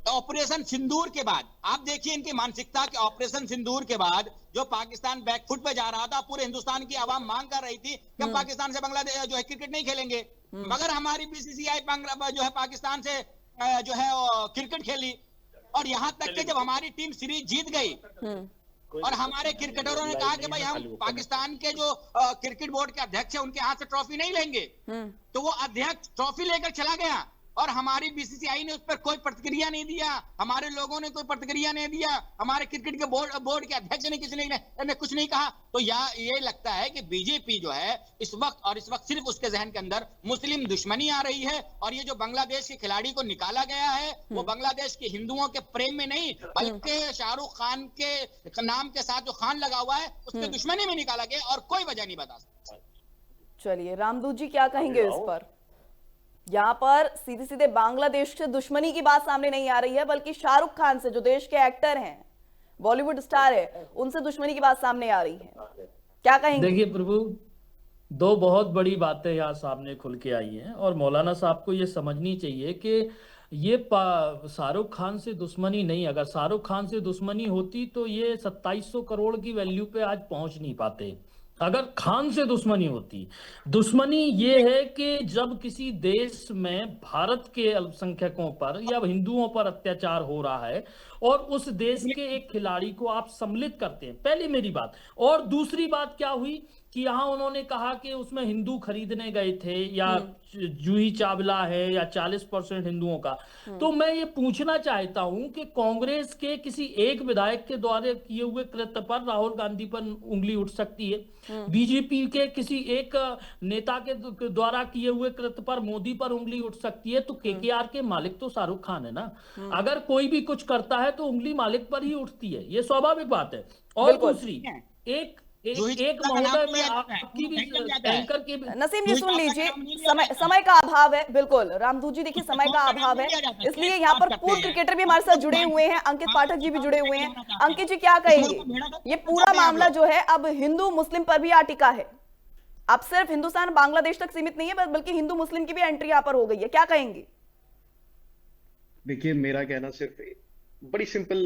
ऑपरेशन सिंदूर के बाद आप देखिए इनकी मानसिकता के ऑपरेशन सिंदूर के बाद जो पाकिस्तान बैकफुट पे जा रहा था, पूरे हिंदुस्तान की आवाम मांग कर रही थी कि हम पाकिस्तान से बांग्लादेश जो है क्रिकेट नहीं खेलेंगे, मगर हमारी बीसीसीआई जो है पाकिस्तान से जो है क्रिकेट खेली, और यहाँ तक कि जब हमारी टीम सीरीज जीत गई और हमारे क्रिकेटरों ने कहा कि भाई हम पाकिस्तान के जो क्रिकेट बोर्ड के अध्यक्ष है उनके हाथ से ट्रॉफी नहीं लेंगे, तो वो अध्यक्ष ट्रॉफी लेकर चला गया और हमारी बीसीसीआई ने उस पर कोई प्रतिक्रिया नहीं दिया, हमारे लोगों ने कोई प्रतिक्रिया नहीं दिया, हमारे क्रिकेट के बोर्ड के अध्यक्ष ने किसी ने कुछ नहीं कहा। तो ये लगता है कि बीजेपी जो है इस वक्त सिर्फ उसके जहन के अंदर मुस्लिम दुश्मनी आ रही है, और ये जो बांग्लादेश के खिलाड़ी को निकाला गया है वो बांग्लादेश के हिंदुओं के प्रेम में नहीं, बल्कि शाहरुख खान के नाम के साथ जो खान लगा हुआ है उसके दुश्मनी में निकाला गया, और कोई वजह नहीं बता सकता। चलिए रामदूत जी क्या कहेंगे इस पर? यहाँ पर सीधे सीधे बांग्लादेश से दुश्मनी की बात सामने नहीं आ रही है, बल्कि शाहरुख खान से, जो देश के एक्टर हैं, बॉलीवुड स्टार है, उनसे दुश्मनी की बात सामने आ रही है। क्या कहेंगे? देखिए प्रभु, दो बहुत बड़ी बातें यहाँ सामने खुल के आई हैं, और मौलाना साहब को ये समझनी चाहिए कि ये शाहरुख खान से दुश्मनी नहीं, अगर शाहरुख खान से दुश्मनी होती तो ये 2700 करोड़ की वैल्यू पे आज पहुंच नहीं पाते। अगर खान से दुश्मनी होती, दुश्मनी ये है कि जब किसी देश में भारत के अल्पसंख्यकों पर या हिंदुओं पर अत्याचार हो रहा है और उस देश के एक खिलाड़ी को आप सम्मिलित करते हैं, पहली मेरी बात। और दूसरी बात क्या हुई कि यहाँ उन्होंने कहा कि उसमें हिंदू खरीदने गए थे, या जूही चावला है, या 40% हिंदुओं का। तो मैं ये पूछना चाहता हूं कि कांग्रेस के किसी एक विधायक के द्वारा किए हुए कृत्य पर राहुल गांधी पर उंगली उठ सकती है, बीजेपी के किसी एक नेता के द्वारा किए हुए कृत्य पर मोदी पर उंगली उठ सकती है, तो केकेआर के मालिक तो शाहरुख खान है ना। अगर कोई भी कुछ करता है तो उंगली मालिक पर ही उठती है, ये स्वाभाविक बात है। और दूसरी एक महोदय में आपकी भी एंकर की नसीम जी सुन लीजिए, समय का अभाव है। बिल्कुल रामदूत जी, देखिए समय का अभाव है, इसलिए यहाँ पर पूर्व क्रिकेटर भी हमारे साथ जुड़े हुए हैं, अंकित पाठक जी भी जुड़े हुए हैं। अंकित जी क्या कहेंगे? ये पूरा मामला जो है अब हिंदू मुस्लिम पर भी आ टिका है, अब सिर्फ हिंदुस्तान बांग्लादेश तक सीमित नहीं है, बल्कि हिंदू मुस्लिम की भी एंट्री यहाँ पर हो गई है, क्या कहेंगे? देखिए, मेरा कहना सिर्फ बड़ी सिंपल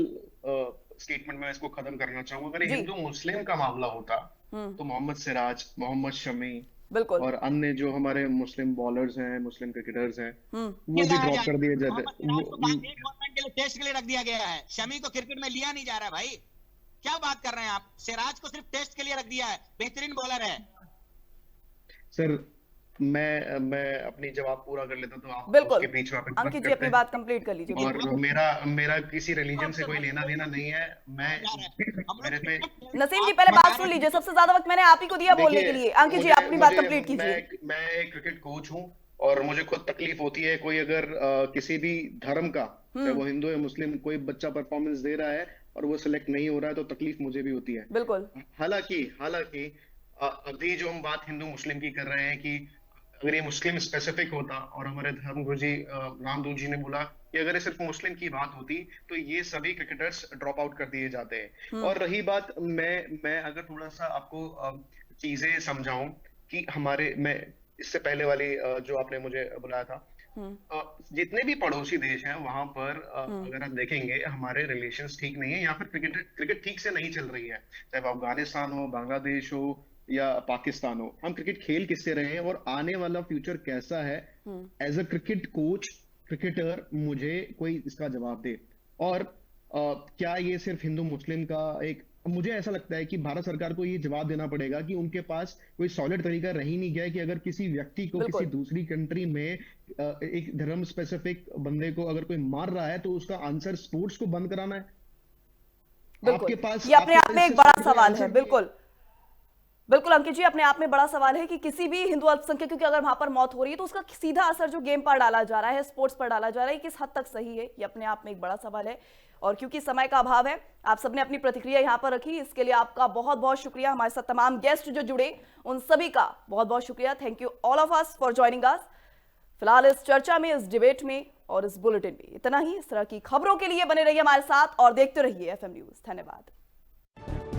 स्टेटमेंट में इसको खत्म करना चाहूंगा। अगर हिंदू मुस्लिम का मामला होता तो मोहम्मद सिराज, मोहम्मद शमी बिल्कुल और अन्य जो हमारे मुस्लिम बॉलर्स हैं, मुस्लिम क्रिकेटर्स हैं, वो भी ड्रॉप कर दिए जाते। गवर्नमेंट के लिए टेस्ट के लिए रख दिया गया है, शमी को क्रिकेट में लिया नहीं जा रहा। भाई क्या बात कर रहे हैं आप? सिराज को सिर्फ टेस्ट के लिए रख दिया है, बेहतरीन बॉलर है। सर मैं अपनी जवाब पूरा कर लेता तो आप बिल्कुल उसके बीच में अंकित जी अपनी बात कंप्लीट कर लीजिए। और मेरा किसी रिलीजन से कोई लेना देना नहीं है। मैं मेरे पे नसीम जी पहले बात सुन लीजिए, सबसे ज्यादा वक्त मैंने आप ही को दिया बोलने के लिए। अंकित जी अपनी बात कंप्लीट कीजिए। मैं एक क्रिकेट कोच हूँ और मुझे खुद तकलीफ होती है, कोई अगर किसी भी धर्म का, चाहे वो हिंदू या मुस्लिम, कोई बच्चा परफॉर्मेंस दे रहा है और वो सिलेक्ट नहीं हो रहा है तो तकलीफ मुझे भी होती है। बिल्कुल। हालांकि अभी जो हम बात हिंदू मुस्लिम की कर रहे हैं कि अगर ये मुस्लिम स्पेसिफिक होता और हमारे धर्मगुरु जी रामदूत जी ने बोला कि अगर ये सिर्फ मुस्लिम की बात होती तो ये सभी क्रिकेटर्स ड्रॉप आउट कर दिए जाते हैं। और रही बात, मैं अगर थोड़ा सा आपको चीजें समझाऊं कि मैं इससे पहले वाली जो आपने मुझे बुलाया था, जितने भी पड़ोसी देश हैं वहां पर अगर आप देखेंगे हमारे रिलेशंस ठीक नहीं है, या फिर क्रिकेट ठीक से नहीं चल रही है, चाहे अफगानिस्तान हो, बांग्लादेश हो या पाकिस्तान हो। हम क्रिकेट खेल किससे रहे हैं और आने वाला फ्यूचर कैसा है, as a cricket coach, cricketer, मुझे कोई इसका जवाब दे। और क्या ये सिर्फ हिंदू मुस्लिम का एक, मुझे ऐसा लगता है कि भारत सरकार को ये जवाब देना पड़ेगा कि उनके पास कोई सॉलिड तरीका रह ही नहीं गया है कि अगर किसी व्यक्ति को किसी दूसरी कंट्री में एक धर्म स्पेसिफिक बंदे को अगर कोई मार रहा है तो उसका आंसर स्पोर्ट्स को बंद कराना है। आपके पास ये अपने आप में एक बड़ा सवाल है। बिल्कुल बिल्कुल अंकित जी, अपने आप में बड़ा सवाल है कि किसी भी हिंदू अल्पसंख्यक की अगर वहां पर मौत हो रही है तो उसका सीधा असर जो गेम पर डाला जा रहा है, स्पोर्ट्स पर डाला जा रहा है, किस हद तक सही है, ये अपने आप में एक बड़ा सवाल है। और क्योंकि समय का अभाव है, आप सबने अपनी प्रतिक्रिया यहाँ पर रखी, इसके लिए आपका बहुत बहुत शुक्रिया। हमारे साथ तमाम गेस्ट जो जुड़े उन सभी का बहुत बहुत शुक्रिया। Thank you all of us for joining us. फिलहाल इस चर्चा में, इस डिबेट में और इस बुलेटिन में इतना ही। इस तरह की खबरों के लिए बने रहिए हमारे साथ और देखते रहिए FM न्यूज। धन्यवाद।